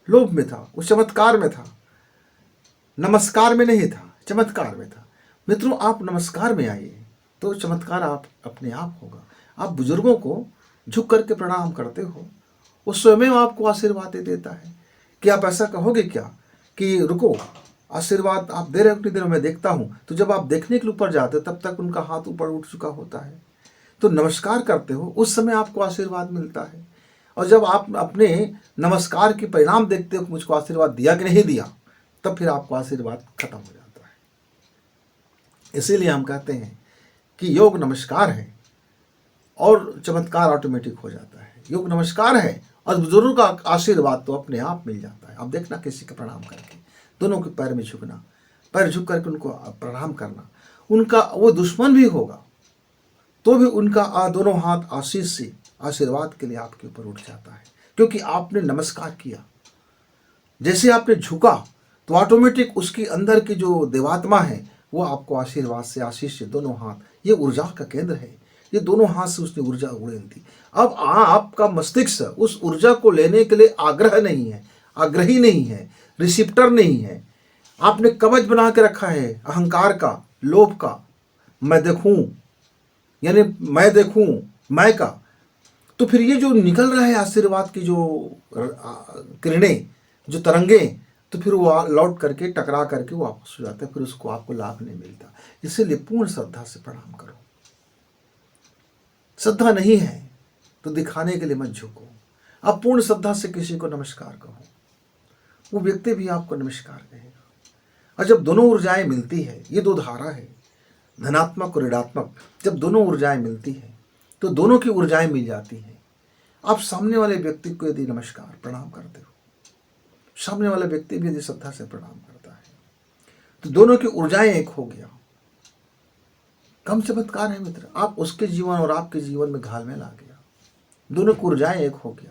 लोभ में था, उस चमत्कार में था, नमस्कार में नहीं था, चमत्कार में था। मित्रों, आप नमस्कार में आइए तो चमत्कार आप अपने आप होगा। आप बुजुर्गों को झुक करके प्रणाम करते हो, वो स्वयं आपको आशीर्वाद दे देता है। कि आप ऐसा कहोगे क्या कि रुको, आशीर्वाद आप दे रहे हो कितनी देर में देखता हूँ। तो जब आप देखने के लिए ऊपर जाते हो तब तक उनका हाथ ऊपर उठ चुका होता है। तो नमस्कार करते हो, उस समय आपको आशीर्वाद मिलता है। और जब आप अपने नमस्कार के परिणाम देखते हो, मुझको आशीर्वाद दिया कि नहीं दिया, तब फिर आपको आशीर्वाद खत्म हो जाता है। इसीलिए हम कहते हैं कि योग नमस्कार है और चमत्कार ऑटोमेटिक हो जाता है। योग नमस्कार है और बुजुर्गों का आशीर्वाद तो अपने आप मिल जाता है। अब देखना, किसी का प्रणाम करके दोनों के पैर में झुकना, पैर झुक करके उनको प्रणाम करना। उनका वो दुश्मन भी होगा तो भी उनका दोनों हाथ आशीष से आशीर्वाद के लिए आपके ऊपर उठ जाता है। क्योंकि आपने नमस्कार किया, जैसे आपने झुका तो ऑटोमेटिक उसकी अंदर की जो देवात्मा है वो आपको आशीर्वाद से, आशीष से, दोनों हाथ, ये ऊर्जा का केंद्र है, ये दोनों हाथ से उसने ऊर्जा उड़ेल दी। अब आपका मस्तिष्क उस ऊर्जा को लेने के लिए आग्रह नहीं है, आग्रही नहीं है, रिसिप्टर नहीं है। आपने कवच बना के रखा है अहंकार का, लोभ का, मैं देखूं, यानी मैं देखूं, मैं का। तो फिर ये जो निकल रहा है आशीर्वाद की जो किरणें, जो तरंगे, तो फिर वो लौट करके टकरा करके वापस हो जाता है, फिर उसको आपको लाभ नहीं मिलता। इसीलिए पूर्ण श्रद्धा से प्रणाम करो। श्रद्धा नहीं है तो दिखाने के लिए मत झुको। आप पूर्ण श्रद्धा से किसी को नमस्कार कहो, वो व्यक्ति भी आपको नमस्कार कहेगा। और जब दोनों ऊर्जाएं मिलती है, ये दो धारा है, धनात्मक और ऋणात्मक, जब दोनों ऊर्जाएं मिलती है तो दोनों की ऊर्जाएं मिल जाती हैं। आप सामने वाले व्यक्ति को यदि नमस्कार प्रणाम करते हो, सामने वाला व्यक्ति भी यदि श्रद्धा से प्रणाम करता है, तो दोनों की ऊर्जाएं एक हो गया। कम चमत्कार है मित्र, आप उसके जीवन और आपके जीवन में घालमेल आ गया, दोनों की ऊर्जाएं एक हो गया।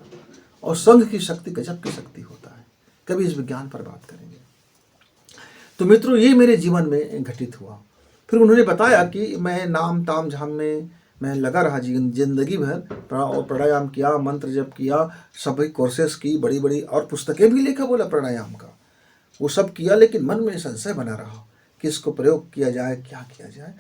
और संघ की शक्ति गजब की शक्ति होता है। कभी इस विज्ञान पर बात करेंगे। तो मित्रों, ये मेरे जीवन में घटित हुआ। फिर उन्होंने बताया कि मैं नाम ताम झाम में मैं लगा रहा जिंदगी भर, और प्राणायाम किया, मंत्र जप किया, सभी कोर्सेस की, बड़ी बड़ी और पुस्तकें भी लिखा, बोला प्राणायाम का, वो सब किया। लेकिन मन में संशय बना रहा कि इसको प्रयोग किया जाए, क्या किया जाए।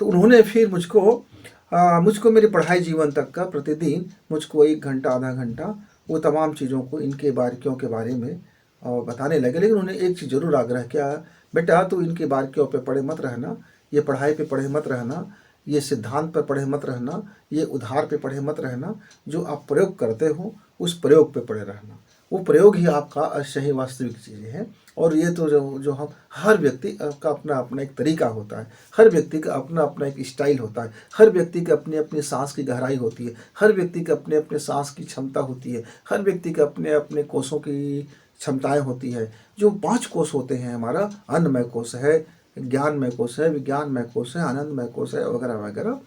तो उन्होंने फिर मुझको मेरे पढ़ाई जीवन तक का प्रतिदिन मुझको 1 घंटा, आधा घंटा वो तमाम चीज़ों को, इनके बारीकियों के बारे में बताने लगे। लेकिन उन्होंने एक चीज़ जरूर आग्रह किया, बेटा तू इनके बारीकियों पे पढ़े मत रहना, ये पढ़ाई पे पढ़े मत रहना, ये सिद्धांत पर पढ़े मत रहना, ये उधार पे पढ़े मत रहना। जो आप प्रयोग करते हो उस प्रयोग पे पढ़े रहना। वो प्रयोग ही आपका सही वास्तविक चीज़ें हैं। और ये तो जो हम हर व्यक्ति का अपना अपना एक तरीका होता है, हर व्यक्ति का अपना अपना एक स्टाइल होता है, हर व्यक्ति की अपनी अपनी सांस की गहराई होती है, हर व्यक्ति के अपने अपने सांस की क्षमता होती है, हर व्यक्ति के अपने अपने कोषों की क्षमताएं होती है। जो 5 कोष होते हैं, हमारा अन्नमय कोष है, ज्ञानमय कोष है, विज्ञानमय कोष है, आनंदमय कोष है, वगैरह वगैरह।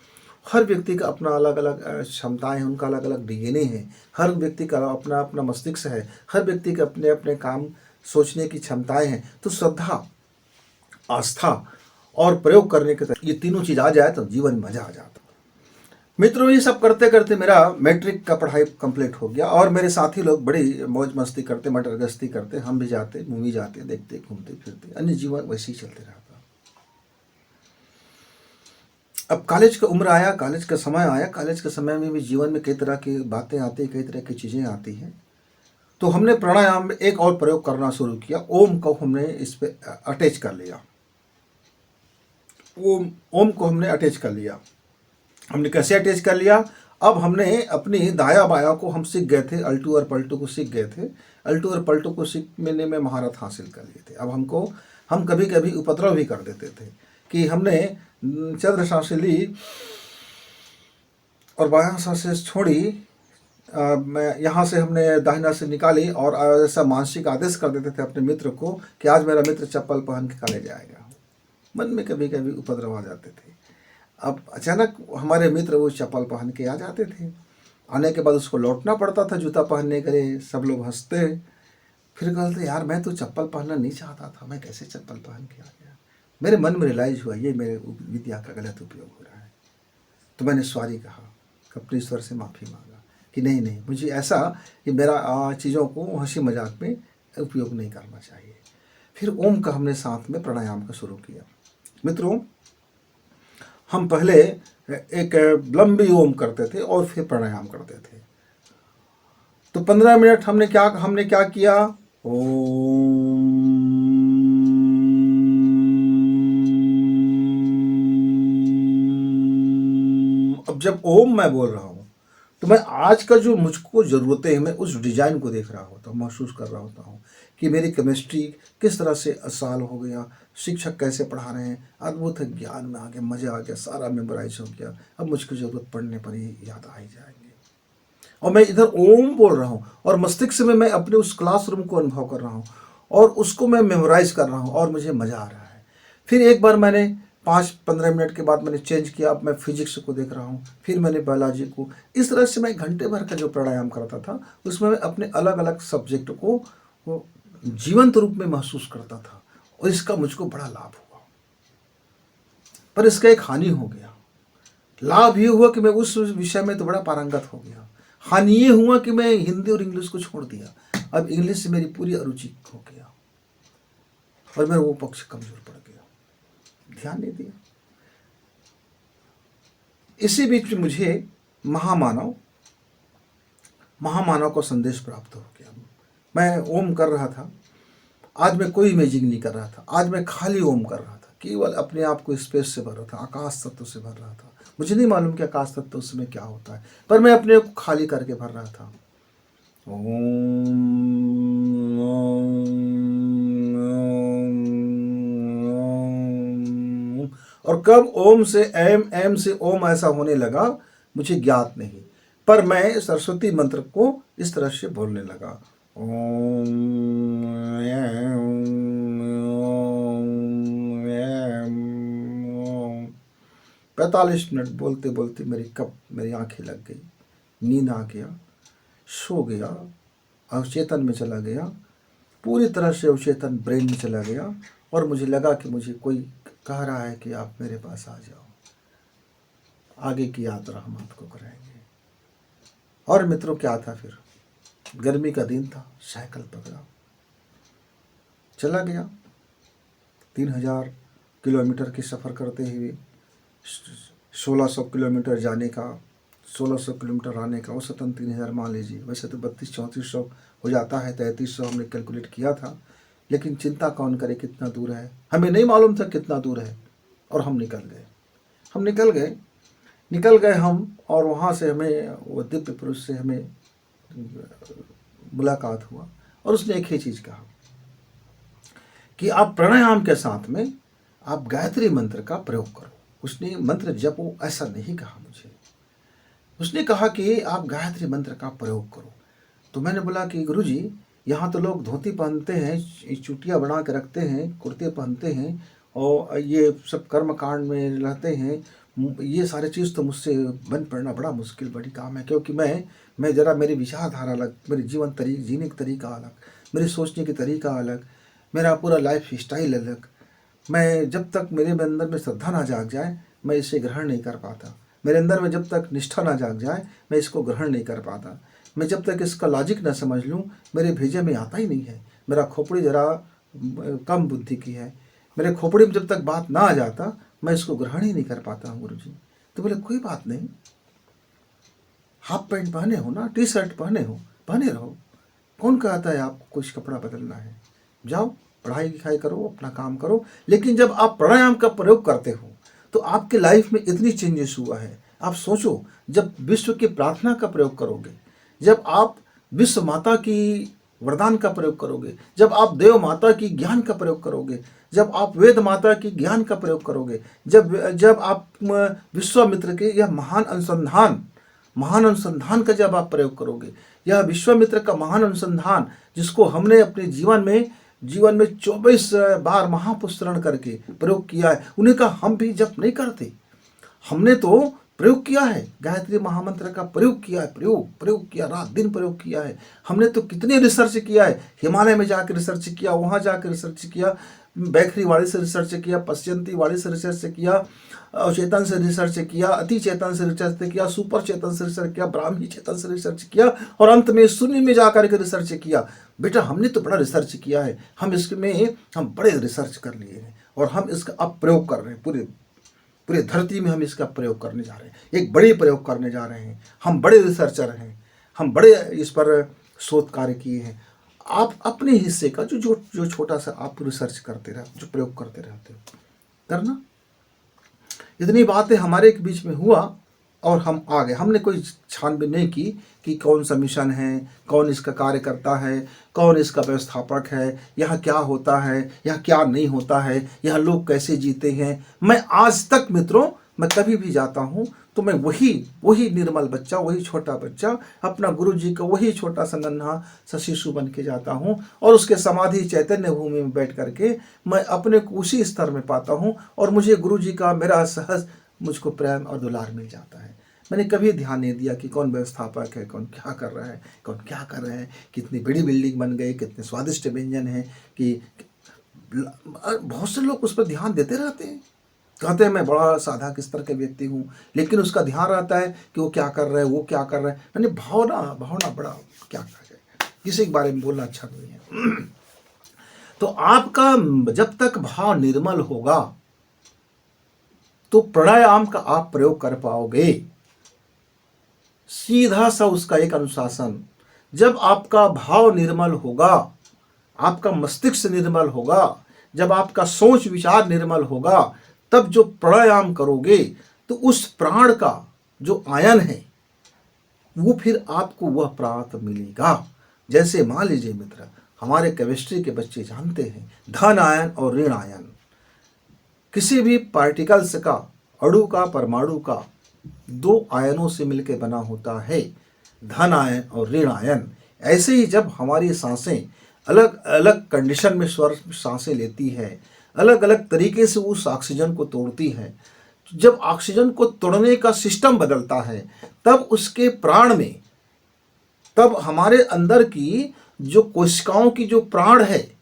हर व्यक्ति का अपना अलग अलग क्षमताएं हैं, उनका अलग अलग डीएनए है, हर व्यक्ति का अपना अपना मस्तिष्क है, हर व्यक्ति के अपने अपने काम सोचने की क्षमताएं हैं। तो श्रद्धा, आस्था और प्रयोग करने के ये तीनों चीज़ आ जाए तो जीवन में मज़ा आ जाता। मित्रों, ये सब करते करते मेरा मैट्रिक का पढ़ाई कंप्लीट हो गया और मेरे साथी लोग बड़ी मौज मस्ती करते, मटर गश्ती करते, हम भी जाते, मूवी जाते, देखते, घूमते फिरते, अन्य जीवन वैसे ही चलते रहता। अब कॉलेज का उम्र आया, कॉलेज का समय आया। कॉलेज के समय में भी जीवन में कई तरह की बातें आती हैं, कई तरह की चीज़ें आती हैं। तो हमने प्राणायाम में एक और प्रयोग करना शुरू किया। ओम को हमने इस पे अटैच कर लिया। ओम को हमने अटैच कर लिया। हमने कैसे अटैच कर लिया? अब हमने अपनी दाया बाया को हम सीख गए थे, अल्टू और पलटू को सीख गए थे। अल्टू और पलटू को सीखने में महारत हासिल कर लिए थे। अब हम कभी कभी उपद्रव भी कर देते थे कि हमने चंद्र सांसें ली और बायां सांसें छोड़ी, यहाँ से हमने दाहिना से निकाली और ऐसा मानसिक आदेश कर देते थे अपने मित्र को कि आज मेरा मित्र चप्पल पहन के कॉलेज जाएगा। मन में कभी कभी उपद्रव आ जाते थे। अब अचानक हमारे मित्र वो चप्पल पहन के आ जाते थे। आने के बाद उसको लौटना पड़ता था जूता पहनने के लिए। सब लोग हंसते, फिर कहते यार मैं तो चप्पल पहनना नहीं चाहता था, मैं कैसे चप्पल पहन के आ गया। मेरे मन में रियलाइज हुआ ये मेरे विद्या का गलत उपयोग हो रहा है। तो मैंने सॉरी कहा, अपने ईश्वर से माफ़ी मांगा कि नहीं, मुझे ऐसा कि मेरा चीज़ों को हंसी मजाक में उपयोग नहीं करना चाहिए। फिर ओम का हमने साथ में प्राणायाम का शुरू किया। मित्रों, हम पहले एक लंबी ओम करते थे और फिर प्राणायाम करते थे। तो 15 मिनट हमने क्या किया? ओम। अब जब ओम मैं बोल रहा हूँ तो मैं आज का जो मुझको ज़रूरतें हैं, मैं उस डिज़ाइन को देख रहा होता हूँ, महसूस कर रहा होता हूँ कि मेरी केमिस्ट्री किस तरह से आसान हो गया, शिक्षक कैसे पढ़ा रहे हैं, अद्भुत ज्ञान में आ गया, मज़ा आ गया, सारा मेमोराइज हो गया। अब मुझको ज़रूरत पड़ने पर ही याद आ ही जाएंगे। और मैं इधर ओम बोल रहा हूँ और मस्तिष्क में मैं अपने उस क्लासरूम को अनुभव कर रहा हूँ और उसको मैं मेमोराइज कर रहा हूँ और मुझे मज़ा आ रहा है। फिर एक बार मैंने 5-15 मिनट के बाद मैंने चेंज किया। अब मैं फिजिक्स को देख रहा हूँ, फिर मैंने बायोलॉजी को। इस तरह से मैं घंटे भर का जो प्राणायाम करता था उसमें मैं अपने अलग अलग सब्जेक्ट को जीवंत रूप में महसूस करता था और इसका मुझको बड़ा लाभ हुआ। पर इसका एक हानि हो गया। लाभ ये हुआ कि मैं उस विषय में तो बड़ा पारंगत हो गया। हानि ये हुआ कि मैं हिंदी और इंग्लिश को छोड़ दिया। अब इंग्लिश से मेरी पूरी अरुचि हो गया और मेरा वो पक्ष कमजोर पड़ गया, ध्यान नहीं दिया। इसी बीच मुझे महामानव का संदेश प्राप्त हो गया। मैं ओम कर रहा था। आज मैं कोई इमेजिंग नहीं कर रहा था, आज मैं खाली ओम कर रहा था, केवल अपने आप को स्पेस से भर रहा था, आकाश तत्व से भर रहा था। मुझे नहीं मालूम कि आकाश तत्व उसमें क्या होता है, पर मैं अपने को खाली करके भर रहा था। ओम। और कब ओम से एम से ओम ऐसा होने लगा मुझे ज्ञात नहीं, पर मैं सरस्वती मंत्र को इस तरह से बोलने लगा। ओम 45 मिनट बोलते बोलते मेरी आंखें लग गई, नींद आ गया, सो गया, अवचेतन में चला गया, पूरी तरह से अवचेतन ब्रेन में चला गया और मुझे लगा कि मुझे कोई कह रहा है कि आप मेरे पास आ जाओ, आगे की यात्रा हम आपको कराएंगे। और मित्रों क्या था, फिर गर्मी का दिन था, साइकिल पकड़ा, चला गया। 3000 किलोमीटर की सफ़र करते हुए 1600 किलोमीटर जाने का, 1600 किलोमीटर आने का, औसतन 3000 मान लीजिए। वैसे तो 3200-3400 हो जाता है, 3300 हमने कैलकुलेट किया था, लेकिन चिंता कौन करे कितना दूर है, हमें नहीं मालूम था कितना दूर है। और हम निकल गए निकल गए हम, और वहाँ से हमें वो दिव्य पुरुष से हमें मुलाकात हुआ, और उसने एक ही चीज़ कहा कि आप प्राणायाम के साथ में आप गायत्री मंत्र का प्रयोग करो। उसने मंत्र जपो ऐसा नहीं कहा मुझे, उसने कहा कि आप गायत्री मंत्र का प्रयोग करो। तो मैंने बोला कि गुरुजी, यहाँ तो लोग धोती पहनते हैं, चुटिया बना के रखते हैं, कुर्ते पहनते हैं, और ये सब कर्म कांड में रहते हैं, ये सारे चीज़ तो मुझसे बन पड़ना बड़ा मुश्किल बड़ी काम है, क्योंकि मैं ज़रा, मेरी विचारधारा अलग, मेरी जीवन तरीका, जीने का तरीका अलग, मेरी सोचने की तरीका अलग, मेरा पूरा लाइफ स्टाइल अलग। मैं जब तक मेरे अंदर में श्रद्धा ना जाग जाए मैं इसे ग्रहण नहीं कर पाता। मेरे अंदर में जब तक निष्ठा ना जाग जाए मैं इसको ग्रहण नहीं कर पाता। मैं जब तक इसका लॉजिक ना समझ लूँ मेरे भेजे में आता ही नहीं है। मेरा खोपड़ी ज़रा कम बुद्धि की है, मेरे खोपड़ी में जब तक बात ना आ जाता मैं इसको ग्रहण ही नहीं कर पाता हूँ गुरुजी। तो बोले कोई बात नहीं, हाफ पैंट पहने हो ना, टी शर्ट पहने हो, पहने रहो, कौन कहता है आपको कुछ कपड़ा बदलना है, जाओ पढ़ाई लिखाई करो, अपना काम करो। लेकिन जब आप प्राणायाम का प्रयोग करते हो तो आपके लाइफ में इतनी चेंजेस हुआ है। आप सोचो, जब विश्व की प्रार्थना का प्रयोग करोगे, जब आप विश्व माता की वरदान का प्रयोग करोगे, जब आप देव माता की ज्ञान का प्रयोग करोगे, जब आप वेद माता की ज्ञान का प्रयोग करोगे, जब आप विश्वामित्र के यह महान अनुसंधान का जब आप प्रयोग करोगे, यह विश्वामित्र का महान अनुसंधान जिसको हमने अपने जीवन में 24 बार महापुष्करण करके प्रयोग किया है, उन्हें का हम भी जप नहीं करते। हमने तो प्रयोग किया है, गायत्री महामंत्र का प्रयोग किया है, प्रयोग किया, रात दिन प्रयोग किया है। हमने तो कितने रिसर्च किया है, हिमालय में जाकर रिसर्च किया, वहाँ जाकर रिसर्च किया, बैखरी वाले से रिसर्च किया, पश्चिंती वाले से रिसर्च किया, चेतन से रिसर्च किया, अति चेतन से रिसर्च किया, सुपर चेतन से रिसर्च किया, ब्राह्मी चेतन से रिसर्च किया, और अंत में शून्य में जाकर के रिसर्च किया। बेटा हमने तो बड़ा रिसर्च किया है, हम बड़े रिसर्च कर लिए हैं, और हम इसका अब प्रयोग कर रहे हैं। पूरे धरती में हम इसका प्रयोग करने जा रहे हैं, एक बड़े प्रयोग करने जा रहे हैं। हम बड़े रिसर्चर हैं, हम बड़े इस पर शोध कार्य किए हैं। आप अपने हिस्से का जो छोटा सा आप रिसर्च करते रहो, जो प्रयोग करते रहते हो, करना। इतनी बातें हमारे के बीच में हुआ और हम आ गए। हमने कोई छानबीन नहीं की कि कौन सा मिशन है, कौन इसका कार्य करता है, कौन इसका व्यवस्थापक है, यहाँ क्या होता है, यहाँ क्या नहीं होता है, यहाँ लोग कैसे जीते हैं। मैं आज तक मित्रों, मैं कभी भी जाता हूँ तो मैं वही निर्मल बच्चा, वही छोटा बच्चा, अपना गुरु जी का वही छोटा सा नन्हा सा शिशु बन के जाता हूँ, और उसके समाधि चैतन्य भूमि में बैठ करके मैं अपने को उसी स्तर में पाता हूँ, और मुझे गुरु जी का मेरा सहज मुझको प्रेम और दुलार मिल जाता है। मैंने कभी ध्यान नहीं दिया कि कौन व्यवस्थापक है, कौन क्या कर रहा है, कौन क्या कर रहे हैं, कितनी बड़ी बिल्डिंग बन गई, कितने स्वादिष्ट व्यंजन है, कि बहुत से लोग उस पर ध्यान देते रहते हैं, कहते हैं मैं बड़ा साधा किस तरह के व्यक्ति हूँ, लेकिन उसका ध्यान रहता है कि वो क्या कर रहा है, वो क्या कर रहा है। मैंने भावना बड़ा क्या कहा जाए, किसी के बारे में बोलना अच्छा नहीं है। तो आपका जब तक भाव निर्मल होगा तो प्राणायाम का आप प्रयोग कर पाओगे, सीधा सा उसका एक अनुशासन। जब आपका भाव निर्मल होगा, आपका मस्तिष्क निर्मल होगा, जब आपका सोच विचार निर्मल होगा, तब जो प्राणायाम करोगे तो उस प्राण का जो आयन है वो फिर आपको वह प्राप्त मिलेगा। जैसे मान लीजिए मित्र, हमारे केमिस्ट्री के बच्चे जानते हैं धन आयन और ऋण आयन। किसी भी पार्टिकल्स का, अणु का, परमाणु का 2 आयनों से मिलकर बना होता है, धन आयन और ऋण आयन। ऐसे ही जब हमारी सांसें अलग अलग कंडीशन में सांसें लेती है, अलग अलग तरीके से उस ऑक्सीजन को तोड़ती है, जब ऑक्सीजन को तोड़ने का सिस्टम बदलता है तब उसके प्राण में, तब हमारे अंदर की जो कोशिकाओं की जो प्राण है,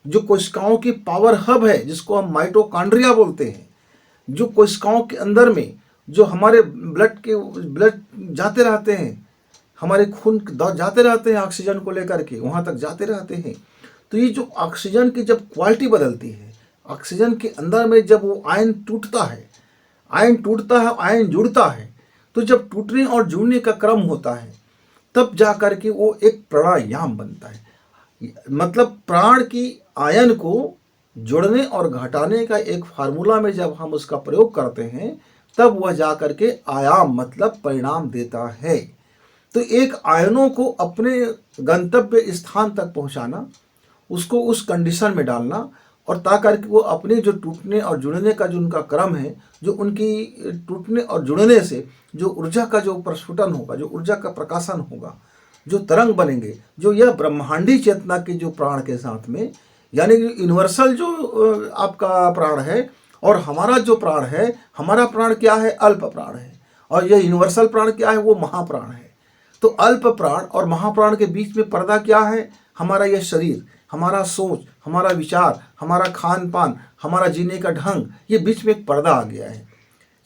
जो कोशिकाओं की पावर हब है जिसको हम माइटोकॉन्ड्रिया बोलते हैं, जो कोशिकाओं के अंदर में जो हमारे ब्लड जाते रहते हैं, हमारे खून जाते रहते हैं ऑक्सीजन को लेकर के, वहाँ तक जाते रहते हैं। तो ये जो ऑक्सीजन की जब क्वालिटी बदलती है, ऑक्सीजन के अंदर में जब वो आयन टूटता है, आयन जुड़ता है, तो जब टूटने और जुड़ने का क्रम होता है तब जा कर के वो एक प्राणायाम बनता है। मतलब प्राण की आयन को जोड़ने और घटाने का एक फार्मूला में जब हम उसका प्रयोग करते हैं तब वह जाकर के आयाम मतलब परिणाम देता है। तो एक आयनों को अपने गंतव्य स्थान तक पहुंचाना, उसको उस कंडीशन में डालना, और ताकर के वो अपने जो टूटने और जुड़ने का जो उनका क्रम है, जो उनकी टूटने और जुड़ने से जो ऊर्जा का जो प्रस्फुटन होगा, जो ऊर्जा का प्रकाशन होगा, जो तरंग बनेंगे, जो यह ब्रह्मांडी चेतना के जो प्राण के साथ में, यानी यूनिवर्सल जो आपका प्राण है और हमारा जो प्राण है, हमारा प्राण क्या है? अल्प प्राण है, और यह यूनिवर्सल प्राण क्या है? वो महाप्राण है। तो अल्प प्राण और महाप्राण के बीच में पर्दा क्या है? हमारा यह शरीर, हमारा सोच, हमारा विचार, हमारा खान पान, हमारा जीने का ढंग, ये बीच में एक पर्दा आ गया है।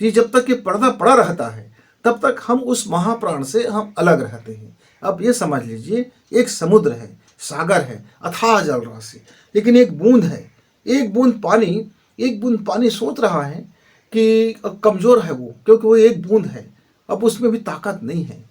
ये जब तक ये पर्दा पड़ा रहता है तब तक हम उस महाप्राण से हम अलग रहते हैं। अब ये समझ लीजिए, एक समुद्र है, सागर है, अथाह जल राशि, लेकिन एक बूंद है, एक बूंद पानी सोच रहा है कि कमज़ोर है वो, क्योंकि वो एक बूंद है, अब उसमें भी ताकत नहीं है।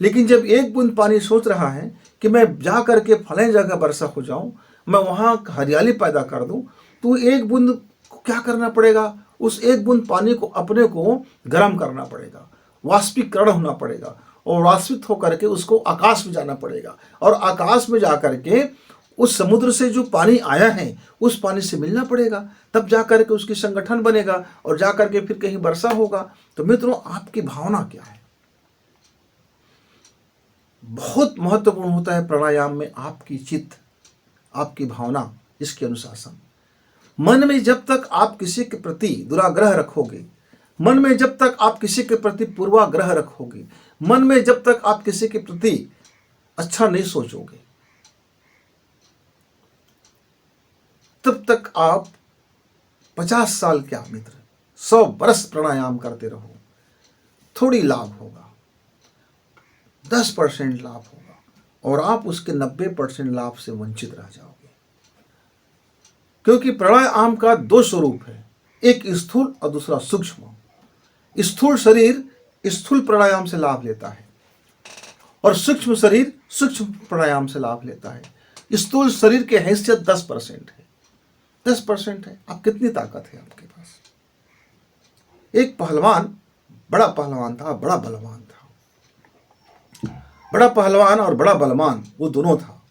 लेकिन जब एक बूंद पानी सोच रहा है कि मैं जा कर के फलां जगह वर्षा हो जाऊं, मैं वहाँ हरियाली पैदा कर दूं, तो एक बूंद को क्या करना पड़ेगा? उस एक बूंद पानी को अपने को गर्म करना पड़ेगा, वाष्पीकरण होना पड़ेगा, और वाष्पित होकर के उसको आकाश में जाना पड़ेगा, और आकाश में जा कर के उस समुद्र से जो पानी आया है उस पानी से मिलना पड़ेगा, तब जा कर के उसकी संगठन बनेगा और जा कर के फिर कहीं वर्षा होगा। तो मित्रों, आपकी भावना क्या है? बहुत महत्वपूर्ण होता है प्राणायाम में आपकी चित्त, आपकी भावना, इसके अनुशासन। मन में जब तक आप किसी के प्रति दुराग्रह रखोगे, मन में जब तक आप किसी के प्रति पूर्वाग्रह रखोगे, मन में जब तक आप किसी के प्रति अच्छा नहीं सोचोगे, तब तक आप 50 साल क्या मित्र, 100 वर्ष प्राणायाम करते रहो, थोड़ी लाभ होगा, 10% लाभ होगा, और आप उसके 90% लाभ से वंचित रह जाओगे। क्योंकि प्राणायाम का 2 स्वरूप है, एक स्थूल और दूसरा सूक्ष्म। स्थूल शरीर स्थूल प्राणायाम से लाभ लेता है, और सूक्ष्म शरीर सूक्ष्म प्राणायाम से लाभ लेता है। स्थूल शरीर की हैसियत 10% है, 10% है। अब कितनी ताकत है आपके पास? एक पहलवान, बड़ा पहलवान था, बड़ा बलवान था। बड़ा पहलवान और बड़ा बलवान वो दोनों था।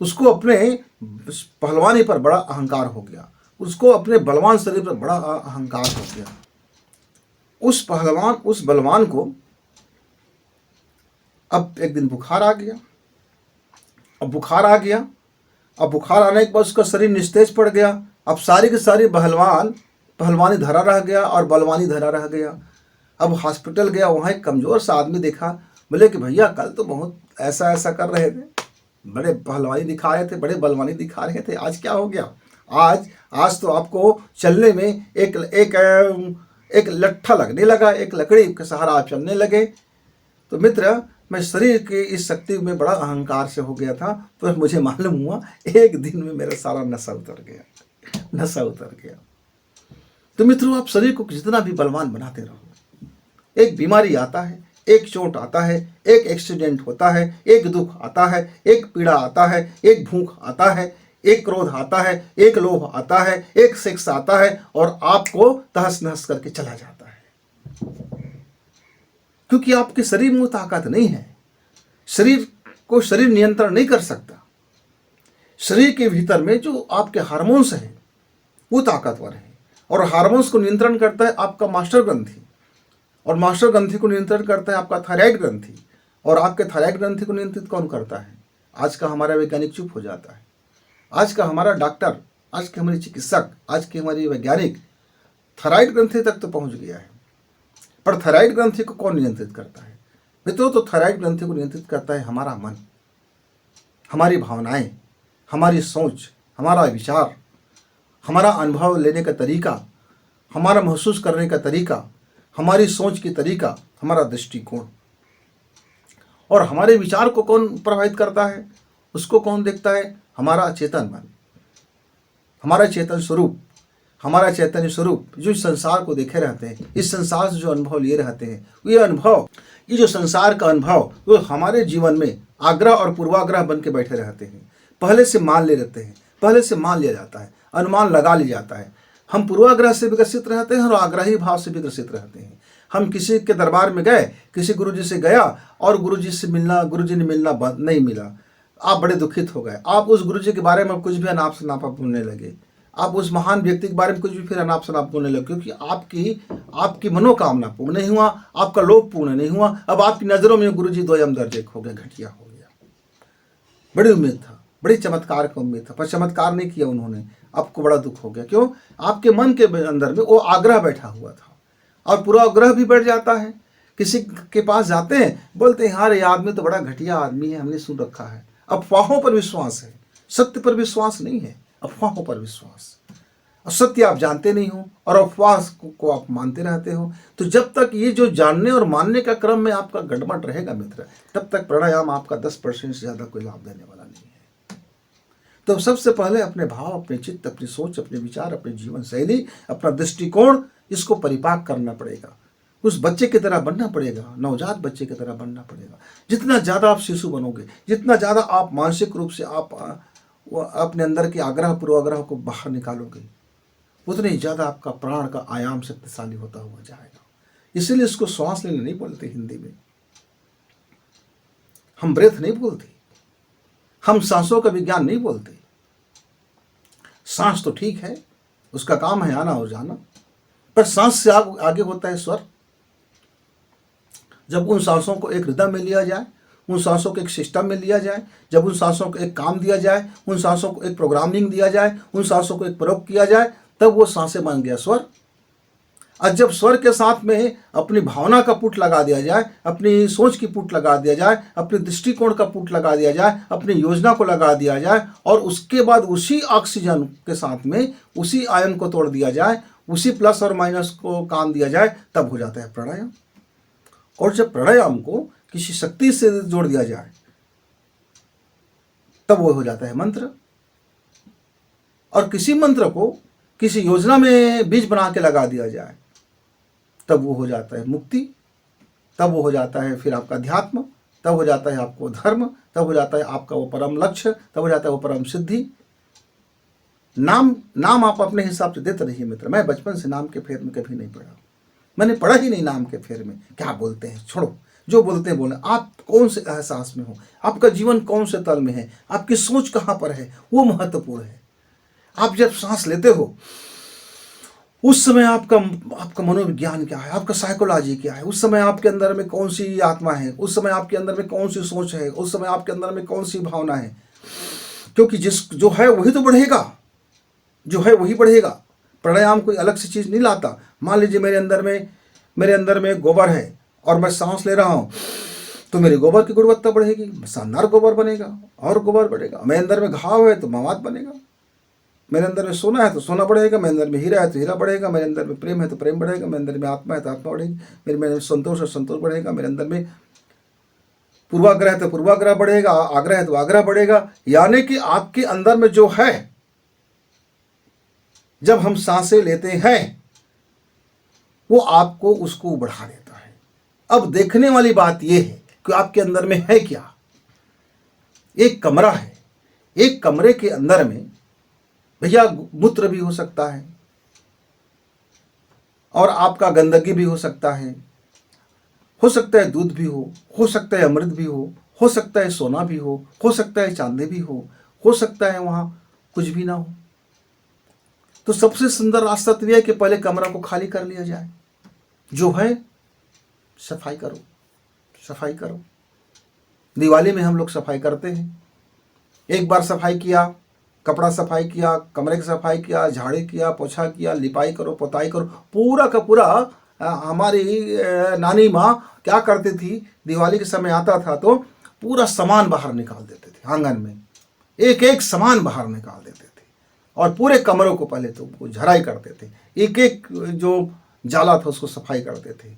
उसको अपने पहलवानी पर बड़ा अहंकार हो गया, उसको अपने बलवान शरीर पर बड़ा अहंकार हो गया। उस पहलवान, उस बलवान को अब एक दिन बुखार आ गया। अब बुखार आने के बाद उसका शरीर निस्तेज पड़ गया। अब सारी की सारी पहलवानी धरा रह गया और बलवानी धरा रह गया। अब हॉस्पिटल गया, वहाँ एक कमज़ोर सा आदमी देखा, बोले कि भैया कल तो बहुत ऐसा ऐसा कर रहे थे, बड़े पहलवानी दिखा रहे थे, बड़े बलवानी दिखा रहे थे, आज क्या हो गया? आज तो आपको चलने में एक लट्ठा लगने लगा, एक लकड़ी के सहारा आप चलने लगे। तो मित्र, मैं शरीर की इस शक्ति में बड़ा अहंकार से हो गया था, तो मुझे मालूम हुआ एक दिन में मेरा सारा नशा उतर गया। तो मित्रों, आप शरीर को जितना भी बलवान बनाते रहो, एक बीमारी आता है, एक चोट आता है, एक एक्सीडेंट होता है, एक दुख आता है, एक पीड़ा आता है, एक भूख आता है, एक क्रोध आता है, एक लोभ आता है, एक सेक्स आता है, और आपको तहस नहस करके चला जाता है। क्योंकि आपके शरीर में ताकत नहीं है। शरीर नियंत्रण नहीं कर सकता। शरीर के भीतर में जो आपके हार्मोन्स हैं वो ताकतवर है, और हार्मोन्स को नियंत्रण करता है आपका मास्टर ग्रंथि, और मास्टर ग्रंथि को नियंत्रण करता है आपका थायराइड ग्रंथि। और आपके थायराइड ग्रंथि को नियंत्रित कौन करता है? आज का हमारा वैज्ञानिक चुप हो जाता है, आज का हमारा डॉक्टर, आज के हमारे चिकित्सक, आज के हमारी वैज्ञानिक थायराइड ग्रंथि तक तो पहुंच गया है। पर थायराइड ग्रंथि को कौन नियंत्रित करता है मित्रों? तो थायराइड ग्रंथि को नियंत्रित करता है हमारा मन, हमारी भावनाएं, हमारी सोच, हमारा विचार, हमारा अनुभव लेने का तरीका, हमारा महसूस करने का तरीका, हमारी सोच की तरीका, हमारा दृष्टिकोण। और हमारे विचार को कौन प्रभावित करता है? उसको कौन देखता है? हमारा चेतन मन, हमारा चेतन स्वरूप, हमारा चैतन्य स्वरूप जो इस संसार को देखे रहते हैं, इस संसार से जो अनुभव लिए रहते हैं, ये जो संसार का अनुभव वो हमारे जीवन में आग्रह और पूर्वाग्रह बन के बैठे रहते हैं। पहले से मान ले रहते हैं, पहले से मान लिया जाता है, अनुमान लगा लिया जाता है। हम पूर्वाग्रह से विकसित रहते हैं और आग्रही भाव से विकसित रहते हैं। हम किसी के दरबार में गए, किसी गुरुजी से गया और गुरुजी से मिलना, गुरुजी ने मिलना नहीं मिला, आप बड़े दुखित हो गए। आप उस गुरुजी के बारे में कुछ भी अनाप शनापा बोलने लगे, आप उस महान व्यक्ति के बारे में कुछ भी फिर अनाप शनाप बोलने लगे, क्योंकि आपकी मनोकामना पूर्ण नहीं हुआ, आपका लोभ पूर्ण नहीं हुआ। अब आपकी नज़रों में गुरुजी दोयम दर्जे हो गए, घटिया हो गया। बड़ी उम्मीद था, बड़ी चमत्कार का उम्मीद था, पर चमत्कार नहीं किया उन्होंने, आपको बड़ा दुख हो गया। क्यों? आपके मन के अंदर में वो आग्रह बैठा हुआ था, और पूरा आग्रह भी बैठ जाता है। किसी के पास जाते हैं, बोलते हैं यार ये आदमी तो बड़ा घटिया आदमी है, हमने सुन रखा है। अफवाहों पर विश्वास है, सत्य पर विश्वास नहीं है, अफवाहों पर विश्वास। और सत्य आप जानते नहीं हो और अफवाह को आप मानते रहते हो। तो जब तक ये जो जानने और मानने का क्रम में आपका गड़बड़ रहेगा मित्र, तब तक प्राणायाम आपका 10% से ज़्यादा कोई लाभ देने वाला नहीं है। तो सबसे पहले अपने भाव, अपने चित्त, अपनी सोच, अपने विचार, अपनी जीवन शैली, अपना दृष्टिकोण, इसको परिपाक करना पड़ेगा। उस बच्चे की तरह बनना पड़ेगा, नवजात बच्चे की तरह बनना पड़ेगा। जितना ज़्यादा आप शिशु बनोगे, जितना ज़्यादा आप मानसिक रूप से आप अपने अंदर के आग्रह पूर्वाग्रह को बाहर निकालोगे, उतने ही ज़्यादा आपका प्राण का आयाम शक्तिशाली होता हुआ जाएगा। इसीलिए इसको श्वास लेने नहीं बोलते हिंदी में, हम ब्रेथ नहीं बोलते, हम सांसों का विज्ञान नहीं बोलते। सांस तो ठीक है, उसका काम है आना और जाना, पर सांस से आगे होता है स्वर। जब उन सांसों को एक रिदम में लिया जाए, उन सांसों को एक सिस्टम में लिया जाए, जब उन सांसों को एक काम दिया जाए, उन सांसों को एक प्रोग्रामिंग दिया जाए, उन सांसों को एक प्रयोग किया जाए, तब वो सांसें बन गया स्वर। और जब स्वर के साथ में अपनी भावना का पुट लगा दिया जाए, अपनी सोच की पुट लगा दिया जाए, अपने दृष्टिकोण का पुट लगा दिया जाए, अपनी योजना को लगा दिया जाए, और उसके बाद उसी ऑक्सीजन के साथ में उसी आयन को तोड़ दिया जाए, उसी प्लस और माइनस को काम दिया जाए, तब हो जाता है प्राणायाम। और जब प्राणायाम को किसी शक्ति से जोड़ दिया जाए, तब वो हो जाता है मंत्र। और किसी मंत्र को किसी योजना में बीज बना के लगा दिया जाए, तब वो हो जाता है मुक्ति, तब वो हो जाता है फिर आपका अध्यात्म, तब हो जाता है आपको धर्म, तब हो जाता है आपका वो परम लक्ष्य, तब हो जाता है वो परम सिद्धि। नाम आप अपने हिसाब से देते रहिए मित्र। मैं बचपन से नाम के फेर में कभी नहीं पढ़ा, मैंने पढ़ा ही नहीं नाम के फेर में। क्या बोलते हैं छोड़ो, जो बोलते हैं बोले। आप कौन से एहसास में हो, आपका जीवन कौन से तल में है, आपकी सोच कहाँ पर है, वो महत्वपूर्ण है। आप जब सांस लेते हो, उस समय आपका मनोविज्ञान क्या है, आपका साइकोलॉजी क्या है, उस समय आपके अंदर में कौन सी आत्मा है, उस समय आपके अंदर में कौन सी सोच है, उस समय आपके अंदर में कौन सी भावना है। क्योंकि जो है वही तो बढ़ेगा, जो है वही बढ़ेगा। प्राणायाम कोई अलग से चीज़ नहीं लाता। मान लीजिए मेरे अंदर में गोबर है और मैं सांस ले रहा हूँ, तो मेरे गोबर की गुणवत्ता बढ़ेगी, शानदार गोबर बनेगा और गोबर बढ़ेगा। मेरे अंदर में घाव है तो मवाद बनेगा, मेरे अंदर में सोना है तो सोना बढ़ेगा, मेरे अंदर में हीरा है तो हीरा बढ़ेगा, मेरे अंदर में प्रेम है तो प्रेम बढ़ेगा, मेरे अंदर में आत्मा है तो आत्मा बढ़ेगी, मेरे में संतोष है संतोष बढ़ेगा, मेरे अंदर में पूर्वाग्रह है तो पूर्वाग्रह बढ़ेगा, आग्रह है तो आग्रह बढ़ेगा। यानी कि आपके अंदर में जो है, जब हम सांसें लेते हैं, वो आपको उसको बढ़ा देता है। अब देखने वाली बात यह है कि आपके अंदर में है क्या। एक कमरा है, एक कमरे के अंदर में भैया मूत्र भी हो सकता है, और आपका गंदगी भी हो सकता है सकता है दूध भी हो सकता है अमृत भी हो सकता है सोना भी हो सकता है चांदी भी हो सकता है वहाँ कुछ भी ना हो। तो सबसे सुंदर रास्ता तो यह है कि पहले कमरा को खाली कर लिया जाए, जो है सफाई करो, सफाई करो। दिवाली में हम लोग सफाई करते हैं, एक बार सफाई किया, कपड़ा सफाई किया, कमरे की सफाई किया, झाड़ू किया, पोछा किया, लिपाई करो, पोताई करो, पूरा का पूरा। हमारी नानी माँ क्या करती थी, दिवाली के समय आता था तो पूरा सामान बाहर निकाल देते थे, आंगन में एक एक सामान बाहर निकाल देते थे, और पूरे कमरों को पहले तो वो झराई करते थे, एक एक जो जाला था उसको सफाई करते थे।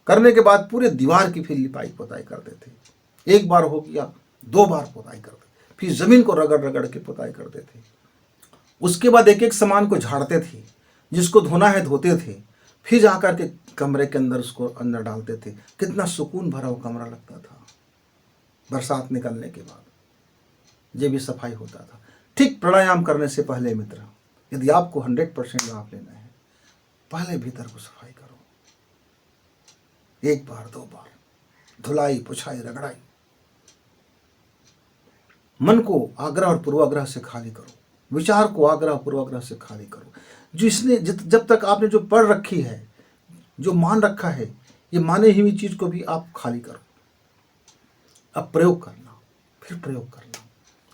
करने के बाद पूरे दीवार की फिर लिपाई पोताई करते थे। एक बार हो गया, दो बार पोताई करते थे, फिर जमीन को रगड़ रगड़ के पोताई करते थे। उसके बाद एक एक सामान को झाड़ते थे, जिसको धोना है धोते थे, फिर जाकर के कमरे के अंदर उसको अंदर डालते थे। कितना सुकून भरा वो कमरा लगता था। बरसात निकलने के बाद ये भी सफाई होता था। ठीक प्राणायाम करने से पहले मित्र, यदि आपको 100% लाभ लेना है, पहले भीतर को सफाई करो। एक बार, 2 बार धुलाई, पुछाई, रगड़ाई। मन को आग्रह और पूर्वाग्रह से खाली करो, विचार को आग्रह पूर्वाग्रह से खाली करो। जिसने जब तक आपने जो पढ़ रखी है, जो मान रखा है, ये माने हुई चीज को भी आप खाली करो। अब प्रयोग करना, फिर प्रयोग करना,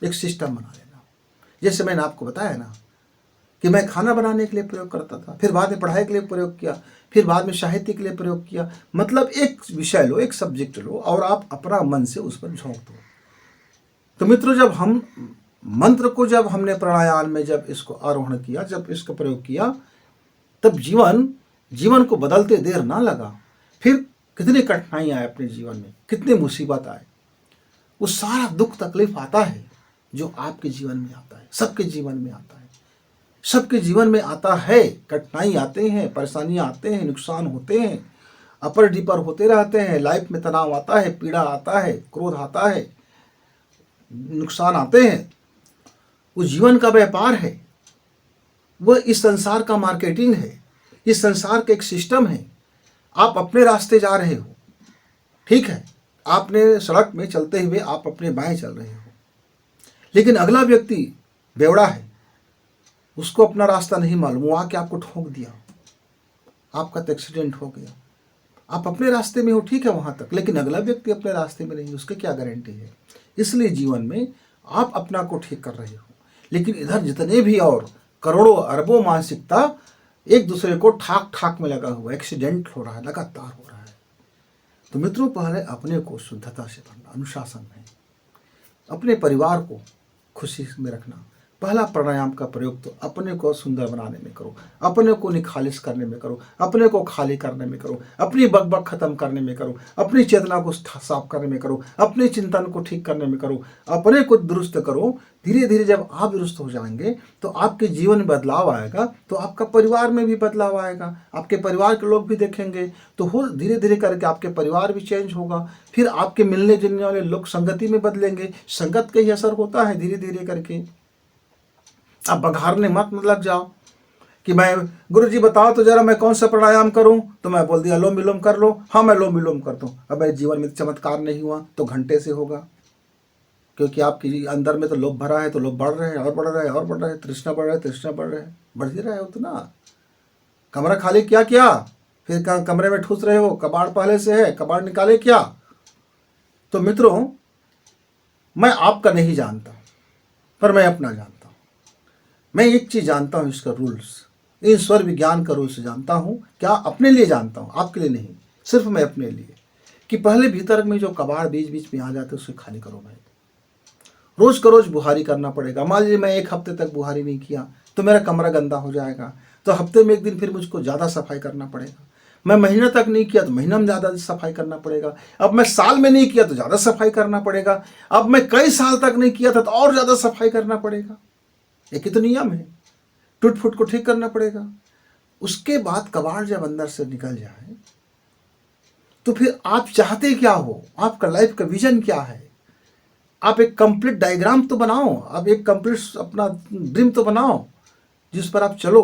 एक सिस्टम बना लेना। जैसे मैंने आपको बताया ना कि मैं खाना बनाने के लिए प्रयोग करता था, फिर बाद में पढ़ाई के लिए प्रयोग किया, फिर बाद में साहित्य के लिए प्रयोग किया। मतलब एक विषय लो, एक सब्जेक्ट लो और आप अपना मन से उस पर झोंक दो। तो मित्रों, जब हम मंत्र को, जब हमने प्राणायाम में जब इसको आरोहण किया, जब इसका प्रयोग किया, तब जीवन को बदलते देर ना लगा। फिर कितनी कठिनाई आए अपने जीवन में, कितनी मुसीबत आए। वो सारा दुख तकलीफ आता है जो आपके जीवन में आता है, सबके जीवन में आता है, सबके जीवन में आता है। कठिनाई आते हैं, परेशानियां आते हैं, नुकसान होते हैं, अपर डिपर होते रहते हैं। लाइफ में तनाव आता है, पीड़ा आता है, क्रोध आता है, नुकसान आते हैं। वो जीवन का व्यापार है, वह इस संसार का मार्केटिंग है, इस संसार का एक सिस्टम है। आप अपने रास्ते जा रहे हो, ठीक है, आपने सड़क में चलते हुए आप अपने बाएं चल रहे हो, लेकिन अगला व्यक्ति बेवड़ा है, उसको अपना रास्ता नहीं मालूम, वो आके आपको ठोक दिया, आपका तो एक्सीडेंट हो गया। आप अपने रास्ते में हो, ठीक है वहां तक, लेकिन अगला व्यक्ति अपने रास्ते में नहीं, उसकी क्या गारंटी है। इसलिए जीवन में आप अपना को ठीक कर रहे हो, लेकिन इधर जितने भी और करोड़ों अरबों मानसिकता एक दूसरे को ठाक ठाक में लगा हुआ, एक्सीडेंट हो रहा है, लगातार हो रहा है। तो मित्रों, पहले अपने को शुद्धता से करना, अनुशासन में, अपने परिवार को खुशी में रखना। पहला प्राणायाम का प्रयोग तो अपने को सुंदर बनाने में करो, अपने को निखालिस करने में करो, अपने को खाली करने में करो, अपनी बकबक खत्म करने में करो, अपनी चेतना को साफ करने में करो, अपने चिंतन को ठीक करने में करो, अपने को दुरुस्त करो। धीरे धीरे जब आप दुरुस्त हो जाएंगे तो आपके जीवन में बदलाव आएगा, तो आपका परिवार में भी बदलाव आएगा, आपके परिवार के लोग भी देखेंगे, तो हो धीरे धीरे करके आपके परिवार भी चेंज होगा। फिर आपके मिलने जुलने वाले लोग संगति में बदलेंगे, संगत का ही असर होता है धीरे धीरे करके। आप बघारने मत लग जाओ कि मैं, गुरुजी बताओ तो जरा मैं कौन सा प्राणायाम करूं, तो मैं बोल दिया अनुलोम विलोम कर लो। हाँ, मैं अनुलोम विलोम करता हूं। अब मेरे जीवन में चमत्कार नहीं हुआ तो घंटे से होगा, क्योंकि आपके अंदर में तो लोभ भरा है, तो लोभ बढ़ रहे हैं और बढ़ रहे हैं और बढ़ रहे हैं, तृष्णा बढ़ रहा है, तृष्णा बढ़ रहे हैं, बढ़ ही रहा है उतना। कमरा खाली क्या किया, फिर कमरे में ठूस रहे हो, कबाड़ पहले से है, कबाड़ निकाले क्या। तो मित्रों, मैं आपका नहीं जानता, पर मैं अपना जानता हूं। मैं एक चीज जानता हूं, इसका रूल्स, ईश्वर विज्ञान का रूल्स जानता हूं। क्या अपने लिए जानता हूं, आपके लिए नहीं, सिर्फ मैं अपने लिए, कि पहले भीतर में जो कबाड़ बीच बीच में आ जाते हैं उसे खाली करो भाई। रोज का रोज बुहारी करना पड़ेगा। मान लीजिए मैं 1 हफ्ते तक बुहारी नहीं किया तो मेरा कमरा गंदा हो जाएगा, तो हफ्ते में 1 दिन फिर मुझको ज़्यादा सफाई करना पड़ेगा। मैं महीना तक नहीं किया तो महीना में ज़्यादा सफाई करना पड़ेगा। अब मैं साल में नहीं किया तो ज़्यादा सफाई करना पड़ेगा। अब मैं कई साल तक नहीं किया था तो और ज़्यादा सफाई करना पड़ेगा। एक ही तो नियम है, टूट फूट को ठीक करना पड़ेगा। उसके बाद कबाड़ जब अंदर से निकल जाए तो फिर आप चाहते क्या हो, आपका लाइफ का विजन क्या है। आप एक कंप्लीट डायग्राम तो बनाओ, आप एक कंप्लीट अपना ड्रीम तो बनाओ जिस पर आप चलो।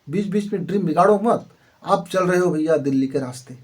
बीच बीच में ड्रीम बिगाड़ो मत। आप चल रहे हो भैया दिल्ली के रास्ते,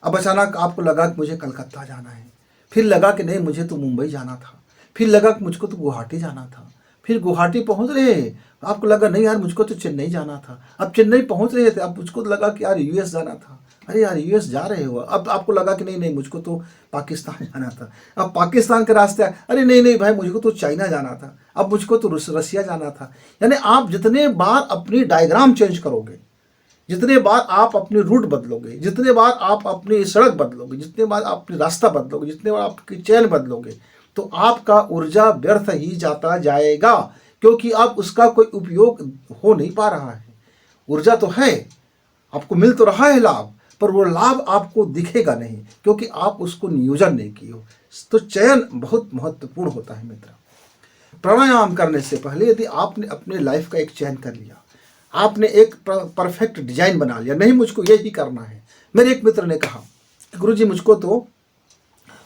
अब अचानक आपको लगा कि मुझे कलकत्ता जाना है, फिर लगा कि नहीं मुझे तो मुंबई जाना था, फिर लगा कि मुझको तो गुवाहाटी जाना था, फिर गुवाहाटी पहुंच रहे हैं, आपको लगा नहीं यार मुझको तो चेन्नई जाना था। अब चेन्नई पहुंच रहे थे, अब मुझको लगा कि यार यूएस जाना था। अरे यार यूएस जा रहे हो, अब आपको लगा कि नहीं नहीं मुझको तो पाकिस्तान जाना था। अब पाकिस्तान के रास्ते, अरे नहीं नहीं भाई मुझको तो चाइना जाना था, अब मुझको तो रसिया जाना था। यानी आप जितने बार अपनी डायग्राम चेंज करोगे, जितने बार आप अपनी रूट बदलोगे, जितने बार आप अपनी सड़क बदलोगे, जितने बार आप अपनी रास्ता बदलोगे, जितने बार आपकी चैन बदलोगे, तो आपका ऊर्जा व्यर्थ ही जाता जाएगा, क्योंकि अब उसका कोई उपयोग हो नहीं पा रहा है। ऊर्जा तो है, आपको मिल तो रहा है लाभ, पर वो लाभ आपको दिखेगा नहीं क्योंकि आप उसको नियोजन नहीं किए हो। तो चयन बहुत महत्वपूर्ण होता है मित्र। प्राणायाम करने से पहले यदि आपने अपने लाइफ का एक चयन कर लिया, आपने एक परफेक्ट डिजाइन बना लिया, नहीं मुझको यही करना है। मेरे एक मित्र ने कहा गुरुजी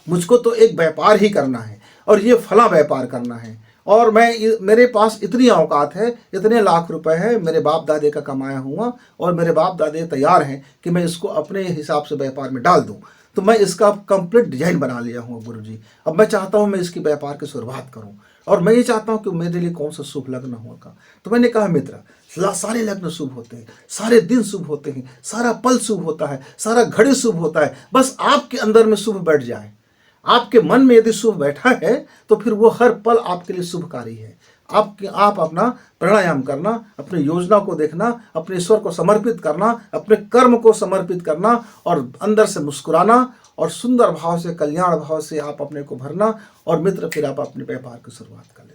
मुझको तो एक व्यापार ही करना है और ये फला व्यापार करना है और मेरे पास इतनी औकात है, इतने लाख रुपए है, मेरे बाप दादे का कमाया हुआ, और मेरे बाप दादे तैयार हैं कि मैं इसको अपने हिसाब से व्यापार में डाल दूं। तो मैं इसका कंप्लीट डिजाइन बना लिया हूँ गुरु जी। अब मैं चाहता हूँ मैं इसकी व्यापार की शुरुआत करूँ, और मैं ये चाहता हूँ कि मेरे लिए कौन सा शुभ लग्न होगा। तो मैंने कहा मित्र, सारे लग्न शुभ होते हैं, सारे दिन शुभ होते हैं, सारा पल शुभ होता है, सारा घड़ी शुभ होता है, बस आपके अंदर में शुभ बैठ जाए। आपके मन में यदि शुभ बैठा है तो फिर वो हर पल आपके लिए शुभकारी है। आप अपना प्राणायाम करना, अपनी योजना को देखना, अपने ईश्वर को समर्पित करना, अपने कर्म को समर्पित करना, और अंदर से मुस्कुराना, और सुंदर भाव से, कल्याण भाव से आप अपने को भरना, और मित्र फिर आप अपने व्यापार की शुरुआत कर लेना।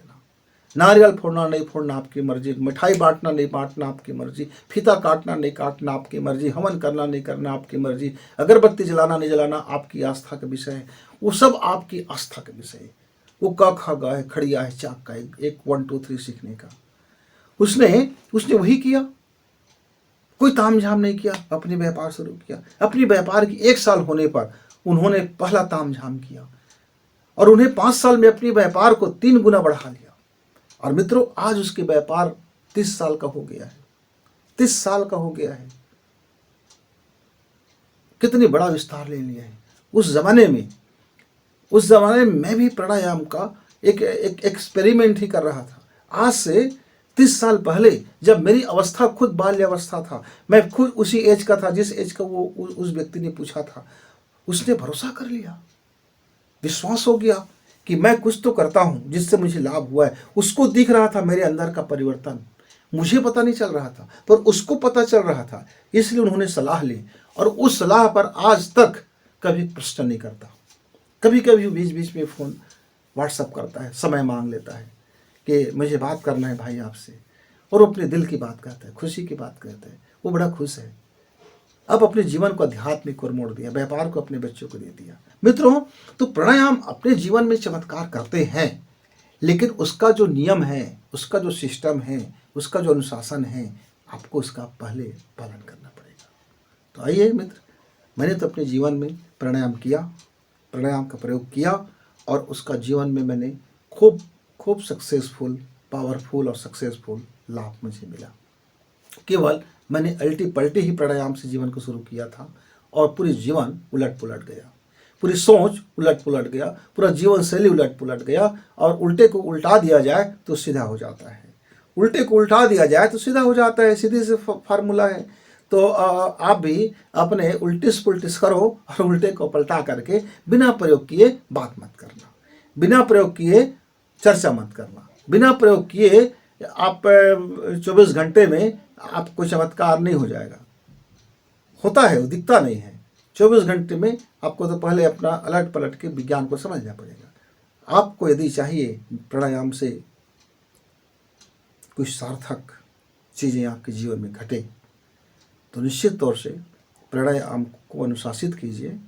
नारियल फोड़ना नहीं फोड़ना आपकी मर्जी, मिठाई बांटना नहीं बांटना आपकी मर्जी, फीता काटना नहीं काटना आपकी मर्जी, हवन करना नहीं करना आपकी मर्जी, अगरबत्ती जलाना नहीं जलाना आपकी आस्था का विषय है। वो सब आपकी आस्था का विषय है। वो क ख ग है, खड़िया है, चाक का एक 1 2 3 सीखने का। उसने वही किया, कोई तामझाम नहीं किया, अपनी व्यापार शुरू किया। अपनी व्यापार की 1 साल होने पर उन्होंने पहला तामझाम किया, और उन्हें 5 साल में अपनी व्यापार को 3 गुना बढ़ा लिया। और मित्रों, आज उसके व्यापार 30 साल का हो गया है, 30 साल का हो गया है। कितनी बड़ा विस्तार ले लिया है। उस जमाने में मैं भी प्राणायाम का एक एक्सपेरिमेंट ही कर रहा था। आज से 30 साल पहले जब मेरी अवस्था खुद बाल्यावस्था था, मैं खुद उसी एज का था जिस एज का वो उस व्यक्ति ने पूछा था। उसने भरोसा कर लिया, विश्वास हो गया कि मैं कुछ तो करता हूं जिससे मुझे लाभ हुआ है। उसको दिख रहा था मेरे अंदर का परिवर्तन, मुझे पता नहीं चल रहा था पर उसको पता चल रहा था। इसलिए उन्होंने सलाह ली, और उस सलाह पर आज तक कभी प्रश्न नहीं करता। कभी कभी बीच बीच में फ़ोन व्हाट्सअप करता है, समय मांग लेता है कि मुझे बात करना है भाई आपसे, और अपने दिल की बात करता है, खुशी की बात करता है। वो बड़ा खुश है। अब अपने जीवन को आध्यात्मिक ओर मोड़ दिया, व्यापार को अपने बच्चों को दे दिया। मित्रों, तो प्राणायाम अपने जीवन में चमत्कार करते हैं, लेकिन उसका जो नियम है, उसका जो सिस्टम है, उसका जो अनुशासन है, आपको उसका पहले पालन करना पड़ेगा। तो आइए मित्र, मैंने तो अपने जीवन में प्राणायाम किया, प्राणायाम का प्रयोग किया, और उसका जीवन में मैंने खूब सक्सेसफुल, पावरफुल और सक्सेसफुल लाभ मुझे मिला। केवल मैंने अल्टी पल्टी ही प्राणायाम से जीवन को शुरू किया था, और पूरी जीवन उलट पुलट गया, पूरी सोच उलट पुलट गया, पूरा जीवन शैली उलट पुलट गया। और उल्टे को उल्टा दिया जाए तो सीधा हो जाता है, उल्टे को उल्टा दिया जाए तो सीधा हो जाता है, सीधी से फार्मूला है। तो आप भी अपने उल्टिस पुल्टिस करो, और उल्टे को पलटा करके बिना प्रयोग किए बात मत करना, बिना प्रयोग किए चर्चा मत करना, बिना प्रयोग किए आप 24 घंटे में आपको चमत्कार नहीं हो जाएगा। होता है, वो दिखता नहीं है। 24 घंटे में आपको तो पहले अपना अलट पलट के विज्ञान को समझना पड़ेगा। आपको यदि चाहिए प्राणायाम से कुछ सार्थक चीज़ें आपके जीवन में घटे, तो निश्चित तौर से प्राणायाम को अनुशासित कीजिए,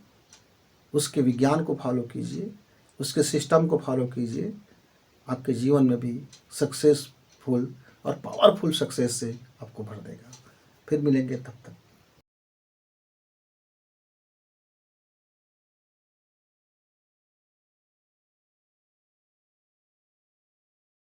उसके विज्ञान को फॉलो कीजिए, उसके सिस्टम को फॉलो कीजिए। आपके जीवन में भी सक्सेसफुल और पावरफुल सक्सेस से आपको भर देगा। फिर मिलेंगे, तब तक